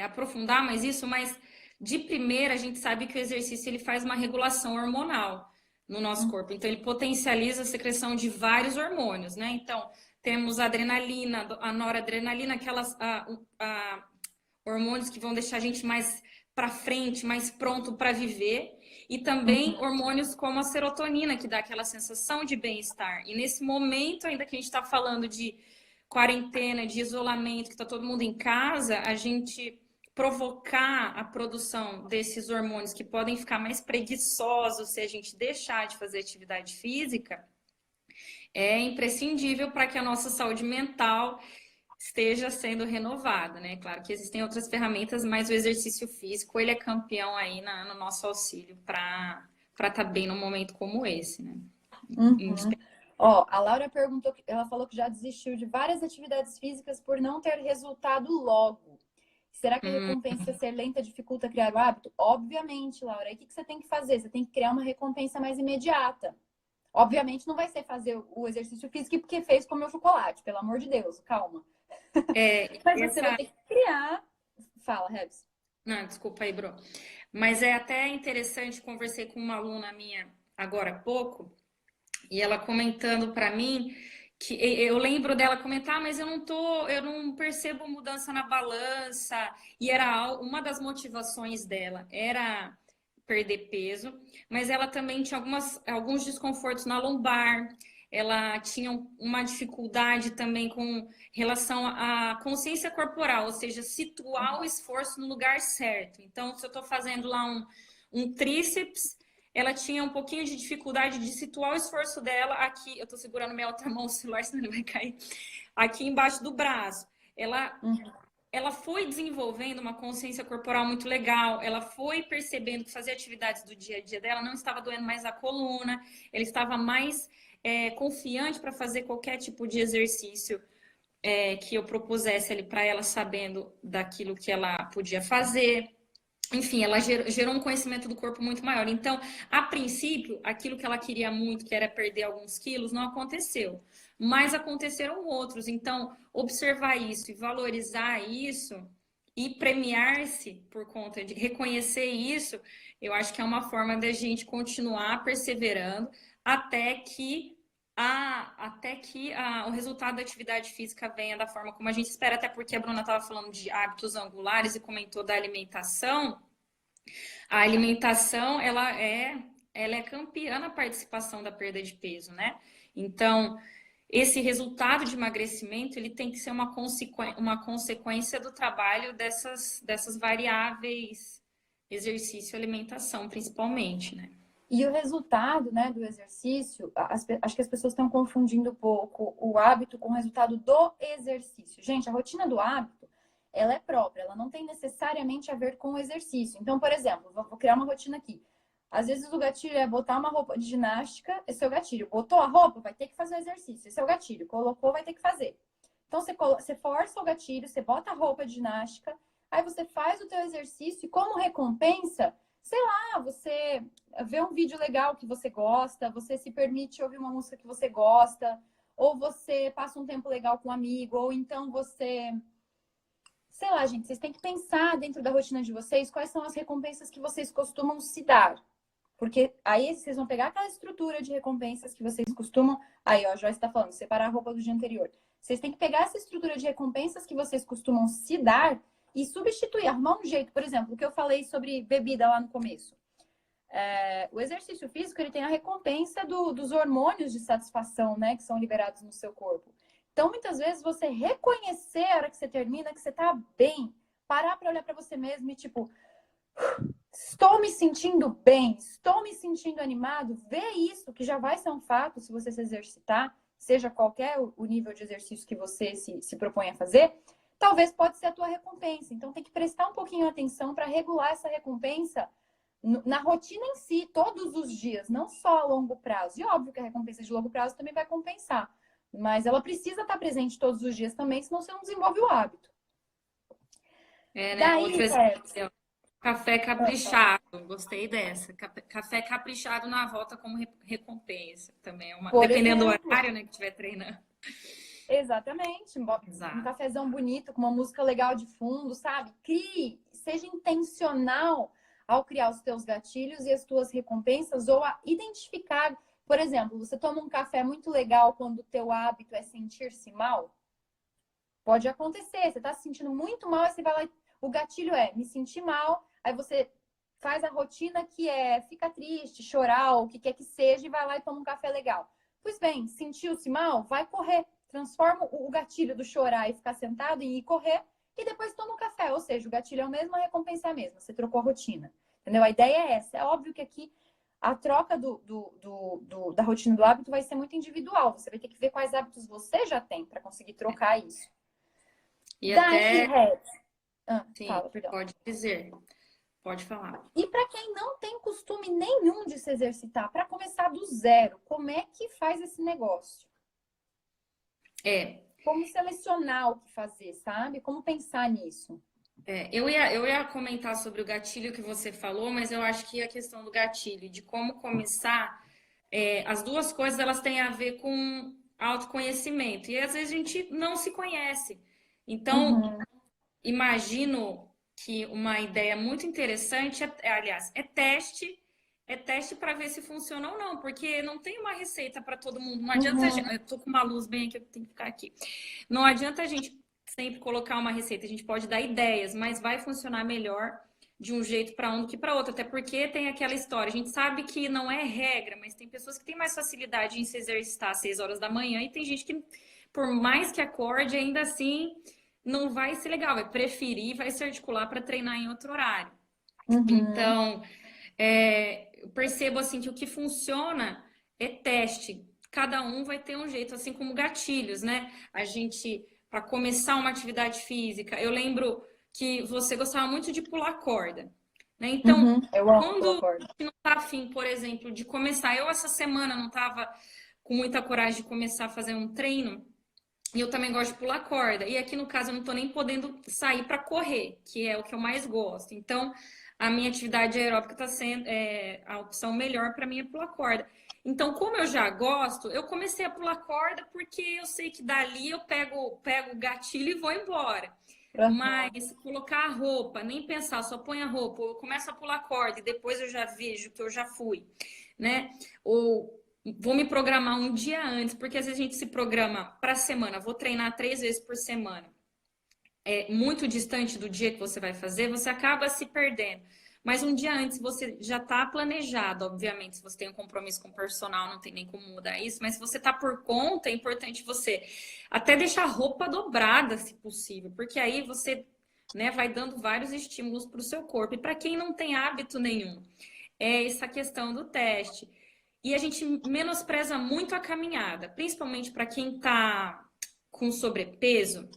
aprofundar mais isso, mas de primeira a gente sabe que o exercício ele faz uma regulação hormonal no nosso corpo. Então ele potencializa a secreção de vários hormônios, né? Então temos a adrenalina, a noradrenalina, hormônios que vão deixar a gente mais para frente, mais pronto para viver, e também hormônios como a serotonina, que dá aquela sensação de bem-estar. E nesse momento, ainda que a gente está falando de quarentena, de isolamento, que está todo mundo em casa, a gente provocar a produção desses hormônios que podem ficar mais preguiçosos se a gente deixar de fazer atividade física, é imprescindível para que a nossa saúde mental esteja sendo renovada, né? Claro que existem outras ferramentas, mas o exercício físico, ele é campeão aí no nosso auxílio para estar bem num momento como esse, né? Uhum. Ó, a Laura perguntou, ela falou que já desistiu de várias atividades físicas por não ter resultado logo. Será que a Hum, recompensa ser lenta dificulta criar o hábito? Obviamente, Laura. Aí o que você tem que fazer? Você tem que criar uma recompensa mais imediata. Obviamente não vai ser fazer o exercício físico porque fez comer o chocolate, pelo amor de Deus, calma. Mas você vai essa. ter que criar. Fala, Rebs. Não, desculpa aí, Bro. Mas é até interessante, conversei com uma aluna minha agora há pouco, e ela comentando para mim que eu lembro dela comentar, mas eu não percebo mudança na balança, e uma das motivações dela era perder peso, mas ela também tinha alguns desconfortos na lombar, ela tinha uma dificuldade também com relação à consciência corporal, ou seja, situar o esforço no lugar certo. Então, se eu estou fazendo lá um tríceps, ela tinha um pouquinho de dificuldade de situar o esforço dela aqui. Eu estou segurando minha outra mão, o celular, senão ele vai cair. Aqui embaixo do braço. Ela foi desenvolvendo uma consciência corporal muito legal, ela foi percebendo que fazer atividades do dia a dia dela não estava doendo mais a coluna, ela estava mais confiante para fazer qualquer tipo de exercício que eu propusesse ali para ela, sabendo daquilo que ela podia fazer. Enfim, ela gerou um conhecimento do corpo muito maior. Então, a princípio, aquilo que ela queria muito, que era perder alguns quilos, não aconteceu. Mas aconteceram outros. Então, observar isso e valorizar isso e premiar-se por conta de reconhecer isso, eu acho que é uma forma da gente continuar perseverando até que o resultado da atividade física venha da forma como a gente espera, até porque a Bruna estava falando de hábitos angulares e comentou da alimentação. A alimentação, ela é campeã na participação da perda de peso, né? Então, esse resultado de emagrecimento, ele tem que ser uma consequência do trabalho dessas variáveis, exercício e alimentação, principalmente, né? E o resultado, né, do exercício, acho que as pessoas estão confundindo um pouco o hábito com o resultado do exercício. Gente, a rotina do hábito, ela é própria, ela não tem necessariamente a ver com o exercício. Então, por exemplo, vou criar uma rotina aqui. Às vezes o gatilho é botar uma roupa de ginástica, esse é o gatilho. Botou a roupa, vai ter que fazer o exercício, esse é o gatilho. Colocou, vai ter que fazer. Então, você força o gatilho, você bota a roupa de ginástica, aí você faz o teu exercício e como recompensa, sei lá, você vê um vídeo legal que você gosta, você se permite ouvir uma música que você gosta, ou você passa um tempo legal com um amigo, ou então você... Sei lá, gente, vocês têm que pensar dentro da rotina de vocês quais são as recompensas que vocês costumam se dar. Porque aí vocês vão pegar aquela estrutura de recompensas que vocês costumam. Aí, ó, a Joyce está falando, separar a roupa do dia anterior. Vocês têm que pegar essa estrutura de recompensas que vocês costumam se dar e substituir, arrumar um jeito. Por exemplo, o que eu falei sobre bebida lá no começo. O exercício físico, ele tem a recompensa dos hormônios de satisfação, né? Que são liberados no seu corpo. Então, muitas vezes, você reconhecer a hora que você termina, que você tá bem, parar para olhar para você mesmo e tipo... Estou me sentindo bem, estou me sentindo animado. Vê isso, que já vai ser um fato se você se exercitar, seja qualquer o nível de exercício que você se propõe a fazer, talvez pode ser a tua recompensa. Então tem que prestar um pouquinho atenção para regular essa recompensa na rotina em si, todos os dias, não só a longo prazo. E óbvio que a recompensa de longo prazo também vai compensar, mas ela precisa estar presente todos os dias também, senão você não desenvolve o hábito. Né? Outro Daí, exemplo. Café caprichado, gostei dessa. Café caprichado na volta como recompensa. Também é uma. por Dependendo do exemplo, horário, né, que estiver treinando. exatamente. Um Exato. cafezão bonito, com uma música legal de fundo, sabe? Crie, seja intencional ao criar os teus gatilhos e as tuas recompensas ou a identificar. Por exemplo, você toma um café muito legal quando o teu hábito é sentir-se mal? Pode acontecer, você tá se sentindo muito mal, aí você vai lá, o gatilho é me sentir mal, aí você faz a rotina que é fica triste, chorar, o que quer que seja, e vai lá e toma um café legal. Pois bem, sentiu-se mal? Vai correr. Transforma o gatilho do chorar e ficar sentado em ir correr e depois toma um café. Ou seja, o gatilho é o mesmo, a recompensa é a mesma. Você trocou a rotina. Entendeu? A ideia é essa. É óbvio que aqui a troca da rotina do hábito vai ser muito individual. Você vai ter que ver quais hábitos você já tem para conseguir trocar isso. E Daí, até. Red. Sim, Fala, perdão. pode dizer. Pode falar. E para quem não tem costume nenhum de se exercitar, para começar do zero, como é que faz esse negócio? Como selecionar o que fazer, sabe? Como pensar nisso? Eu ia comentar sobre o gatilho que você falou, mas eu acho que a questão do gatilho, de como começar, as duas coisas elas têm a ver com autoconhecimento. E às vezes a gente não se conhece. Então, imagino que uma ideia muito interessante, aliás, é teste para ver se funciona ou não, porque não tem uma receita para todo mundo. Não adianta, eu tô com uma luz bem aqui, eu tenho que ficar aqui. Não adianta a gente sempre colocar uma receita, a gente pode dar ideias, mas vai funcionar melhor de um jeito para um do que para outro, até porque tem aquela história, a gente sabe que não é regra, mas tem pessoas que têm mais facilidade em se exercitar às 6 horas da manhã e tem gente que, por mais que acorde, ainda assim não vai ser legal, vai preferir, vai se articular para treinar em outro horário. Então, eu percebo assim que o que funciona é teste. Cada um vai ter um jeito, assim como gatilhos, né? A gente, para começar uma atividade física, eu lembro que você gostava muito de pular corda, né? Então, Eu amo quando pular a gente não tá afim, por exemplo, de começar, eu essa semana não tava com muita coragem de começar a fazer um treino, e eu também gosto de pular corda. E aqui no caso eu não tô nem podendo sair para correr, que é o que eu mais gosto. Então, a minha atividade aeróbica está sendo a opção melhor para mim é pular corda. Então, como eu já gosto, eu comecei a pular corda porque eu sei que dali eu pego o gatilho e vou embora. Mas colocar a roupa, nem pensar, só põe a roupa, eu começo a pular corda e depois eu já vejo que eu já fui, né? Ou vou me programar um dia antes, porque às vezes a gente se programa para a semana, vou treinar 3 vezes por semana. É muito distante do dia que você vai fazer, você acaba se perdendo. mas um dia antes você já está planejado, obviamente, se você tem um compromisso com o personal, não tem nem como mudar isso, mas se você está por conta, é importante você até deixar a roupa dobrada, se possível, porque aí você, né, vai dando vários estímulos para o seu corpo. E para quem não tem hábito nenhum, é essa questão do teste. E a gente menospreza muito a caminhada, principalmente para quem está com sobrepeso.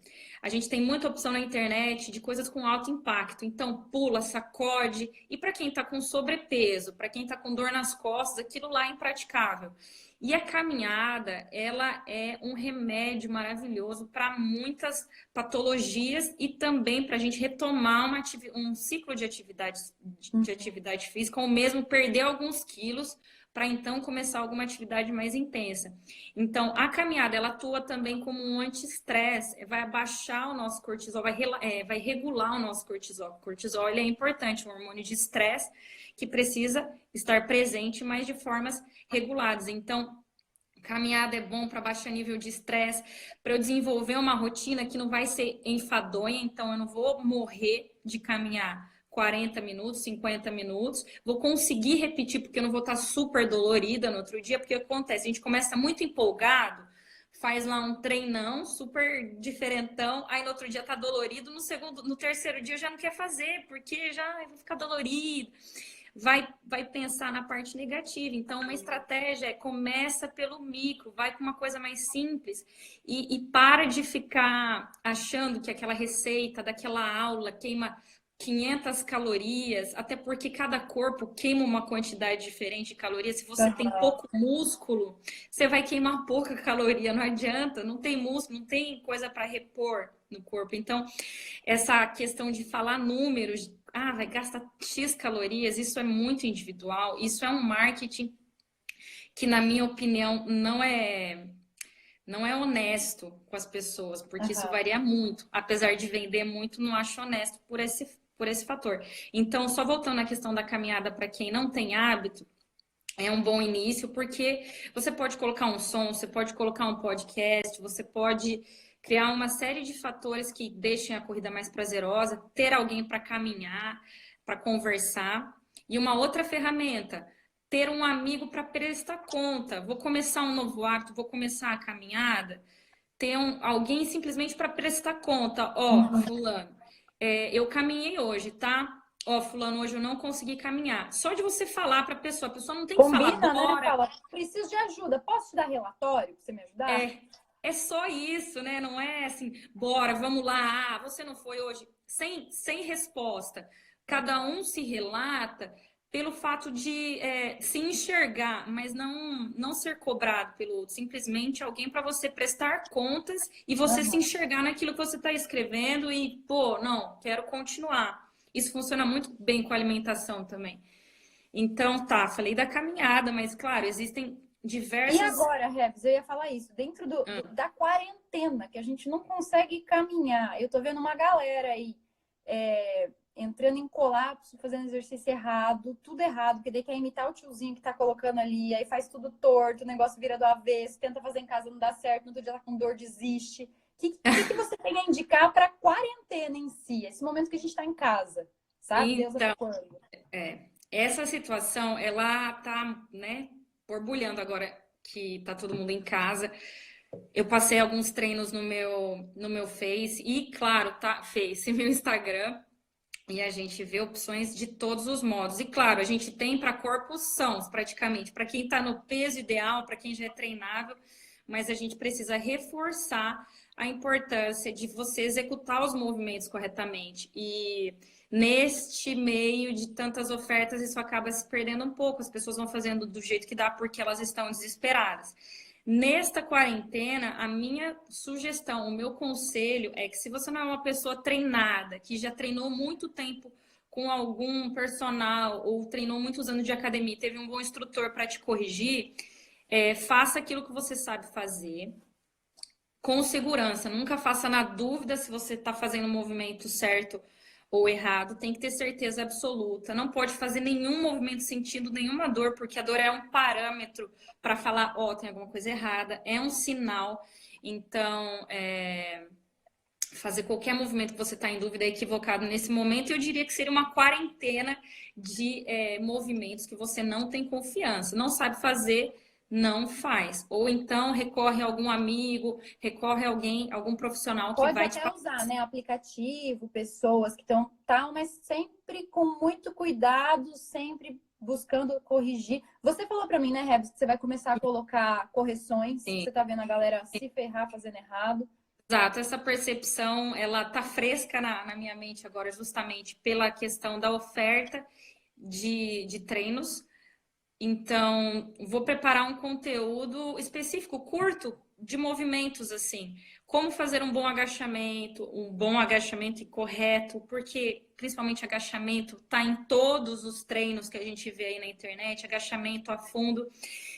A gente tem muita opção na internet de coisas com alto impacto. Então, pula, sacode. E para quem está com sobrepeso, para quem está com dor nas costas, aquilo lá é impraticável. E a caminhada, ela é um remédio maravilhoso para muitas patologias e também para a gente retomar um ciclo de atividade física, ou mesmo perder alguns quilos para então começar alguma atividade mais intensa. Então, a caminhada, ela atua também como um anti-estresse, vai abaixar o nosso cortisol, vai regular o nosso cortisol. O cortisol, ele é importante, um hormônio de estresse que precisa estar presente, mas de formas reguladas. Então, caminhada é bom para baixar nível de estresse, para eu desenvolver uma rotina que não vai ser enfadonha, então eu não vou morrer de caminhar 40 minutos, 50 minutos, vou conseguir repetir porque eu não vou estar super dolorida no outro dia, porque acontece, a gente começa muito empolgado, faz lá um treinão super diferentão, aí no outro dia tá dolorido, no terceiro dia já não quer fazer, porque já vai ficar dolorido. Vai pensar na parte negativa. Então, uma estratégia é começa pelo micro, vai com uma coisa mais simples e para de ficar achando que aquela receita daquela aula queima 500 calorias, até porque cada corpo queima uma quantidade diferente de calorias. Se você tem pouco músculo, você vai queimar pouca caloria, não adianta, não tem músculo, não tem coisa para repor no corpo. Então, essa questão de falar números, vai gastar X calorias, isso é muito individual, isso é um marketing que, na minha opinião, não é honesto com as pessoas, porque isso varia muito. Apesar de vender muito, não acho honesto por esse fator. Então, só voltando à questão da caminhada para quem não tem hábito, é um bom início, porque você pode colocar um som, você pode colocar um podcast, você pode criar uma série de fatores que deixem a corrida mais prazerosa, ter alguém para caminhar, para conversar. E uma outra ferramenta, ter um amigo para prestar conta. Vou começar um novo hábito, vou começar a caminhada, ter alguém simplesmente para prestar conta. Fulano, eu caminhei hoje, tá? Fulano, hoje eu não consegui caminhar. Só de você falar para a pessoa não tem que falar, Combina, né? bora. Fala, preciso de ajuda, posso te dar relatório para você me ajudar? É só isso, né? Não é assim, bora, vamos lá, você não foi hoje. Sem resposta. Cada um se relata pelo fato de se enxergar, mas não ser cobrado pelo outro. Simplesmente alguém para você prestar contas e você se enxergar naquilo que você está escrevendo e, não, quero continuar. Isso funciona muito bem com a alimentação também. Então, falei da caminhada, mas, claro, existem diversas... E agora, Rebs, eu ia falar isso, dentro da quarentena, que a gente não consegue caminhar, eu tô vendo uma galera aí entrando em colapso, fazendo exercício errado, tudo errado, porque daí quer imitar o tiozinho que tá colocando ali, aí faz tudo torto, o negócio vira do avesso, tenta fazer em casa, não dá certo, no outro dia tá com dor, desiste. O que você tem a indicar para quarentena em si, esse momento que a gente tá em casa, sabe? Deus Então, quando. essa situação, ela tá, né, borbulhando agora que tá todo mundo em casa. Eu passei alguns treinos no meu Face e, claro, Face, meu Instagram, e a gente vê opções de todos os modos. E, claro, a gente tem para corpos sãos, praticamente, para quem está no peso ideal, para quem já é treinável, mas a gente precisa reforçar a importância de você executar os movimentos corretamente. E neste meio de tantas ofertas, isso acaba se perdendo um pouco. As pessoas vão fazendo do jeito que dá porque elas estão desesperadas. Nesta quarentena, a minha sugestão, o meu conselho é que se você não é uma pessoa treinada, que já treinou muito tempo com algum personal ou treinou muitos anos de academia, teve um bom instrutor para te corrigir, faça aquilo que você sabe fazer com segurança. Nunca faça na dúvida se você está fazendo o movimento certo ou errado, tem que ter certeza absoluta. Não pode fazer nenhum movimento sentindo nenhuma dor, porque a dor é um parâmetro para falar, tem alguma coisa errada, é um sinal. Então, fazer qualquer movimento que você está em dúvida, equivocado nesse momento, eu diria que seria uma quarentena de movimentos que você não tem confiança, não sabe fazer, não faz. Ou então recorre a algum amigo, recorre a alguém, algum profissional que Pode vai te até passar. usar, né, aplicativo, pessoas que estão tal, mas sempre com muito cuidado, sempre buscando corrigir. Você falou para mim, né, Rebs, que você vai começar a colocar correções, que você tá vendo a galera se ferrar fazendo errado. Exato, essa percepção, ela tá fresca na minha mente agora, justamente pela questão da oferta de treinos. Então, vou preparar um conteúdo específico, curto, de movimentos, assim. Como fazer um bom agachamento e correto, porque, principalmente agachamento, tá em todos os treinos que a gente vê aí na internet, agachamento a fundo,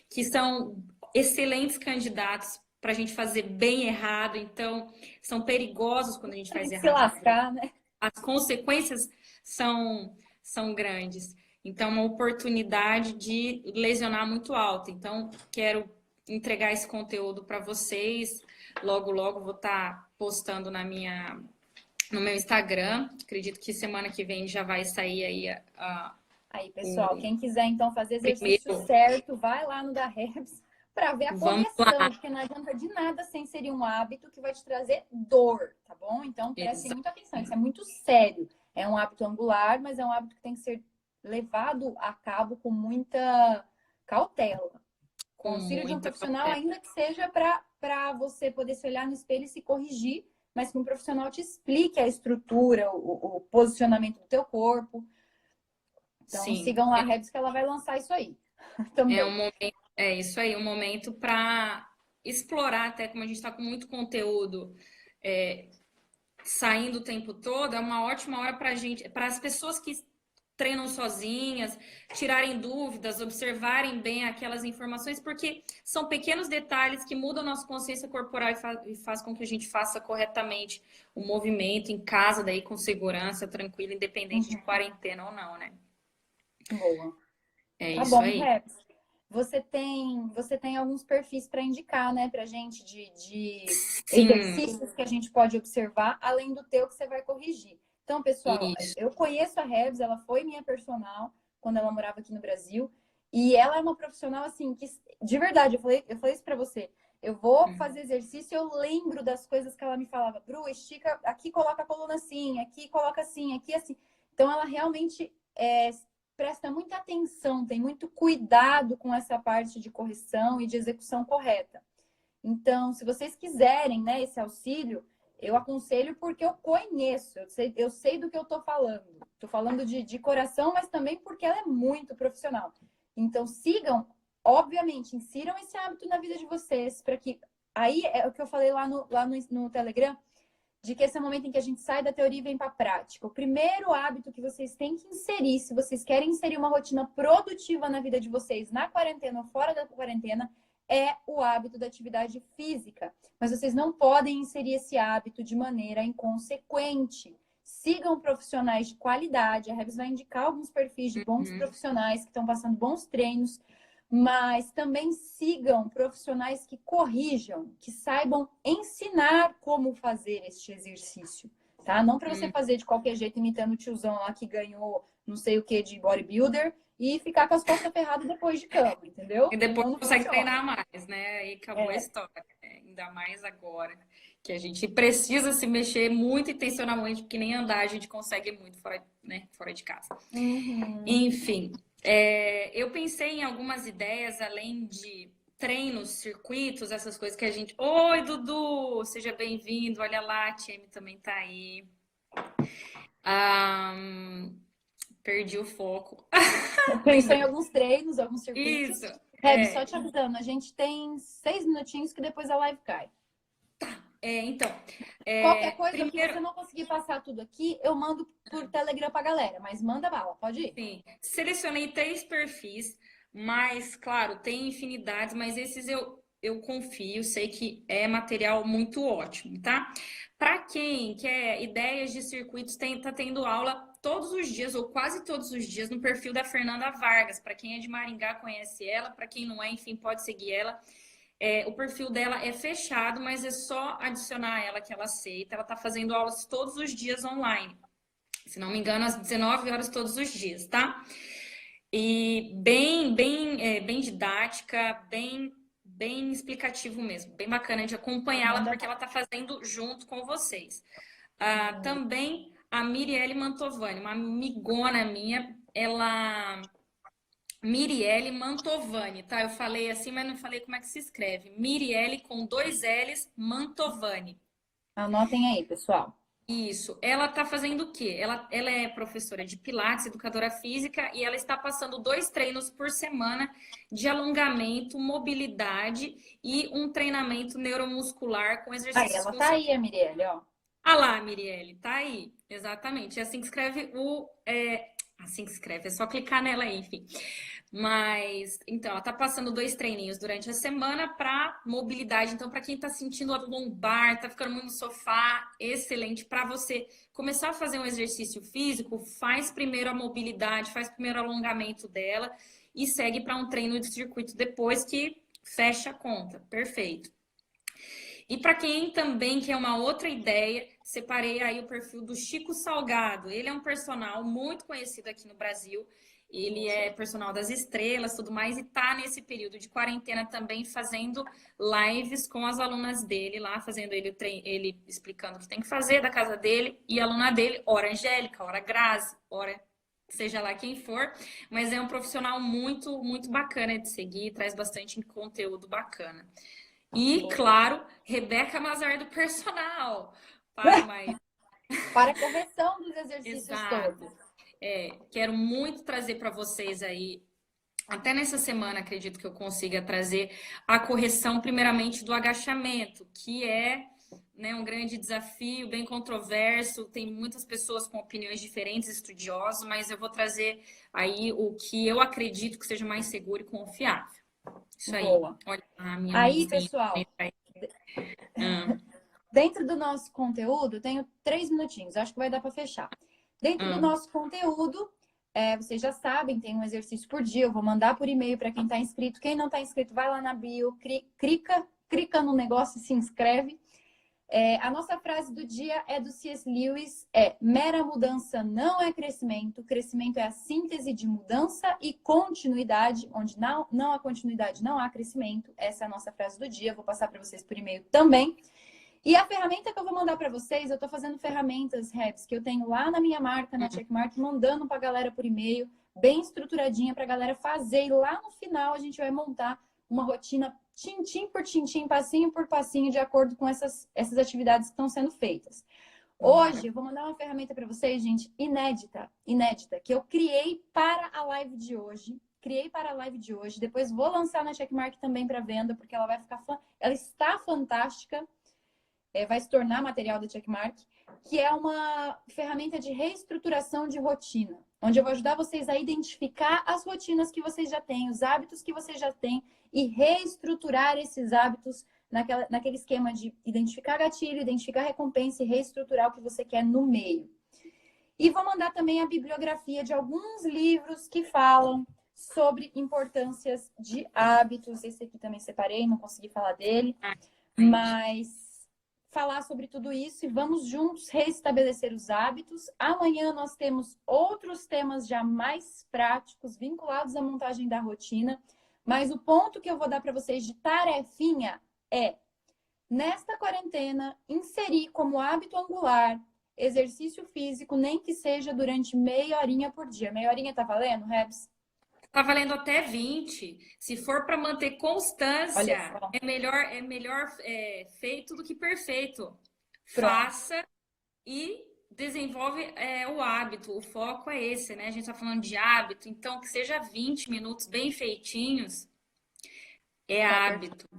que são excelentes candidatos para a gente fazer bem errado. Então, são perigosos quando a gente faz Se errado. lascar, né? As consequências são grandes. Então, uma oportunidade de lesionar muito alta. Então, quero entregar esse conteúdo para vocês. Logo, logo vou estar postando no meu Instagram. Acredito que semana que vem já vai sair aí Aí, pessoal, quem quiser então fazer exercício primeiro. certo, vai lá no da Rebs para ver a Vamos lá. correção, porque não adianta de nada sem inserir um hábito que vai te trazer dor, tá bom? Então, prestem muita atenção, isso é muito sério. É um hábito angular, mas é um hábito que tem que ser levado a cabo com muita cautela. Com o Com auxílio de um muita profissional, cautela. ainda que seja para você poder se olhar no espelho e se corrigir, mas que um profissional te explique a estrutura, o posicionamento do teu corpo. Então, Sim, sigam lá a Rebs que ela vai lançar isso aí é um também. momento, é isso aí, um momento para explorar, até como a gente está com muito conteúdo saindo o tempo todo, é uma ótima hora para gente, para as pessoas que treinam sozinhas, tirarem dúvidas, observarem bem aquelas informações, porque são pequenos detalhes que mudam a nossa consciência corporal e faz com que a gente faça corretamente o movimento em casa, daí com segurança, tranquilo, independente de quarentena ou não, né? Boa. É Tá isso bom, aí. Rebs. Você tem alguns perfis para indicar, né, pra gente de Sim, exercícios que a gente pode observar, além do teu que você vai corrigir. Então, pessoal, isso. eu conheço a Rebs, ela foi minha personal quando ela morava aqui no Brasil, e ela é uma profissional assim que de verdade, eu falei isso para você. Eu vou fazer exercício, eu lembro das coisas que ela me falava. Bru, estica, aqui coloca a coluna assim, aqui coloca assim, aqui assim. Então, ela realmente presta muita atenção, tem muito cuidado com essa parte de correção e de execução correta. Então, se vocês quiserem, né, esse auxílio, eu aconselho porque eu conheço, eu sei do que eu estou falando. Estou falando de coração, mas também porque ela é muito profissional. Então, sigam, obviamente, insiram esse hábito na vida de vocês, para que. Aí é o que eu falei lá no Telegram, de que esse é o momento em que a gente sai da teoria e vem para a prática. O primeiro hábito que vocês têm que inserir, se vocês querem inserir uma rotina produtiva na vida de vocês, na quarentena ou fora da quarentena, é o hábito da atividade física. Mas vocês não podem inserir esse hábito de maneira inconsequente. Sigam profissionais de qualidade. A Rebs vai indicar alguns perfis de bons profissionais que estão passando bons treinos, mas também sigam profissionais que corrijam, que saibam ensinar como fazer este exercício, tá? Não para você fazer de qualquer jeito imitando o tiozão lá que ganhou não sei o que de bodybuilder e ficar com as costas ferradas depois de cama, entendeu? E depois Então não consegue funciona. treinar mais, né? Aí acabou a história, né? Ainda mais agora, que a gente precisa se mexer muito intencionalmente, porque nem andar a gente consegue muito fora, né? Fora de casa. Uhum. Enfim, eu pensei em algumas ideias, além de treinos, circuitos, essas coisas que a gente. Oi, Dudu! Seja bem-vindo. Olha lá, a Tieme também tá aí. Ah, perdi o foco. Pensou em Lembrei. alguns treinos, alguns circuitos. Isso, Reb, só é. te avisando, a gente tem 6 minutinhos que depois a live cai. Então, Qualquer coisa que primeiro, você não conseguir passar tudo aqui, eu mando por Telegram pra galera, mas manda bala, pode ir. sim, selecionei 3 perfis, mas, claro, tem infinidades, mas esses eu confio, sei que é material muito ótimo, tá? Para quem quer ideias de circuitos, tá tendo aula todos os dias, ou quase todos os dias, no perfil da Fernanda Vargas. Para quem é de Maringá, conhece ela, para quem não é, enfim, pode seguir ela. O perfil dela é fechado, mas é só adicionar ela que ela aceita. Ela está fazendo aulas todos os dias online. Se não me engano, às 19 horas todos os dias, tá? E bem didática, bem explicativo mesmo, bem bacana de acompanhá-la, porque ela está fazendo junto com vocês. Também a Mirielle Mantovani, uma amigona minha, Mirielle Mantovani, tá? Eu falei assim, mas não falei como é que se escreve. Mirielle com 2 L's, Mantovani. Anotem aí, pessoal. Isso. Ela está fazendo o quê? Ela é professora de Pilates, educadora física, e ela está passando 2 treinos por semana de alongamento, mobilidade e um treinamento neuromuscular com Aí, exercícios ela tá funcionais. aí, a Mirelle, ó. Ah lá, Mirielle, tá aí. Exatamente. É assim que escreve assim que escreve, é só clicar nela aí, enfim. Mas, então, ela tá passando 2 treininhos durante a semana para mobilidade. Então, para quem tá sentindo a lombar, tá ficando muito no sofá, excelente. Para você começar a fazer um exercício físico, faz primeiro a mobilidade, faz primeiro o alongamento dela e segue para um treino de circuito depois que fecha a conta. Perfeito. E para quem também quer uma outra ideia, separei aí o perfil do Chico Salgado. Ele é um personal muito conhecido aqui no Brasil. Ele é personal das estrelas, tudo mais, e tá nesse período de quarentena também fazendo lives com as alunas dele lá, fazendo ele explicando o que tem que fazer da casa dele, e a aluna dele, ora Angélica, ora Grazi, ora seja lá quem for, mas é um profissional muito bacana de seguir, traz bastante conteúdo bacana. E, claro, Rebeca Mazar do personal. Para a correção dos exercícios Exato. todos. Quero muito trazer para vocês aí, até nessa semana, acredito que eu consiga trazer a correção, primeiramente, do agachamento, que é, né, um grande desafio, bem controverso, tem muitas pessoas com opiniões diferentes, estudiosos, mas eu vou trazer aí o que eu acredito que seja mais seguro e confiável. Isso aí. Boa. Olha a minha Aí, mãozinha. pessoal, dentro do nosso conteúdo, tenho 3 minutinhos, acho que vai dar para fechar. Dentro do nosso conteúdo, vocês já sabem, tem um exercício por dia, eu vou mandar por e-mail para quem está inscrito. Quem não está inscrito, vai lá na bio, clica no negócio e se inscreve. A nossa frase do dia é do C.S. Lewis, mera mudança não é crescimento, crescimento é a síntese de mudança e continuidade, onde não há continuidade, não há crescimento. Essa é a nossa frase do dia, vou passar para vocês por e-mail também. E a ferramenta que eu vou mandar para vocês, eu estou fazendo ferramentas, Rebs, que eu tenho lá na minha marca, na Checkmark, mandando para a galera por e-mail, bem estruturadinha para a galera fazer. E lá no final a gente vai montar uma rotina tintim por tintim, passinho por passinho, de acordo com essas atividades que estão sendo feitas. Hoje eu vou mandar uma ferramenta para vocês, gente, inédita, que eu criei para a live de hoje. Depois vou lançar na Checkmark também para venda, porque ela está fantástica. Vai se tornar material da Checkmark, que é uma ferramenta de reestruturação de rotina, onde eu vou ajudar vocês a identificar as rotinas que vocês já têm, os hábitos que vocês já têm e reestruturar esses hábitos naquele esquema de identificar gatilho, identificar recompensa e reestruturar o que você quer no meio. E vou mandar também a bibliografia de alguns livros que falam sobre importâncias de hábitos. Esse aqui também separei, não consegui falar dele, mas falar sobre tudo isso e vamos juntos restabelecer os hábitos. Amanhã nós temos outros temas já mais práticos, vinculados à montagem da rotina. Mas o ponto que eu vou dar para vocês de tarefinha é, nesta quarentena, inserir como hábito angular exercício físico, nem que seja durante meia horinha por dia. Meia horinha tá valendo, Rebs? Tá valendo até 20. Se for para manter constância, é melhor feito do que perfeito. Pronto. Faça e desenvolve o hábito. O foco é esse, né? A gente tá falando de hábito, então que seja 20 minutos bem feitinhos hábito.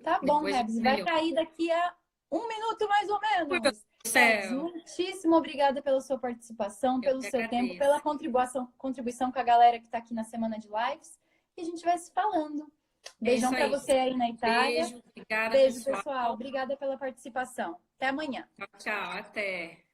Tá bom, Rebs. Vai cair daqui a 1 minuto mais ou menos. Rebs, muitíssimo obrigada pela sua participação, pelo seu tempo, pela contribuição com a galera que está aqui na semana de lives. E a gente vai se falando. Beijão para você aí na Itália. Beijo, obrigada, Beijo, pessoal. Obrigada pela participação. Até amanhã. Tchau, até.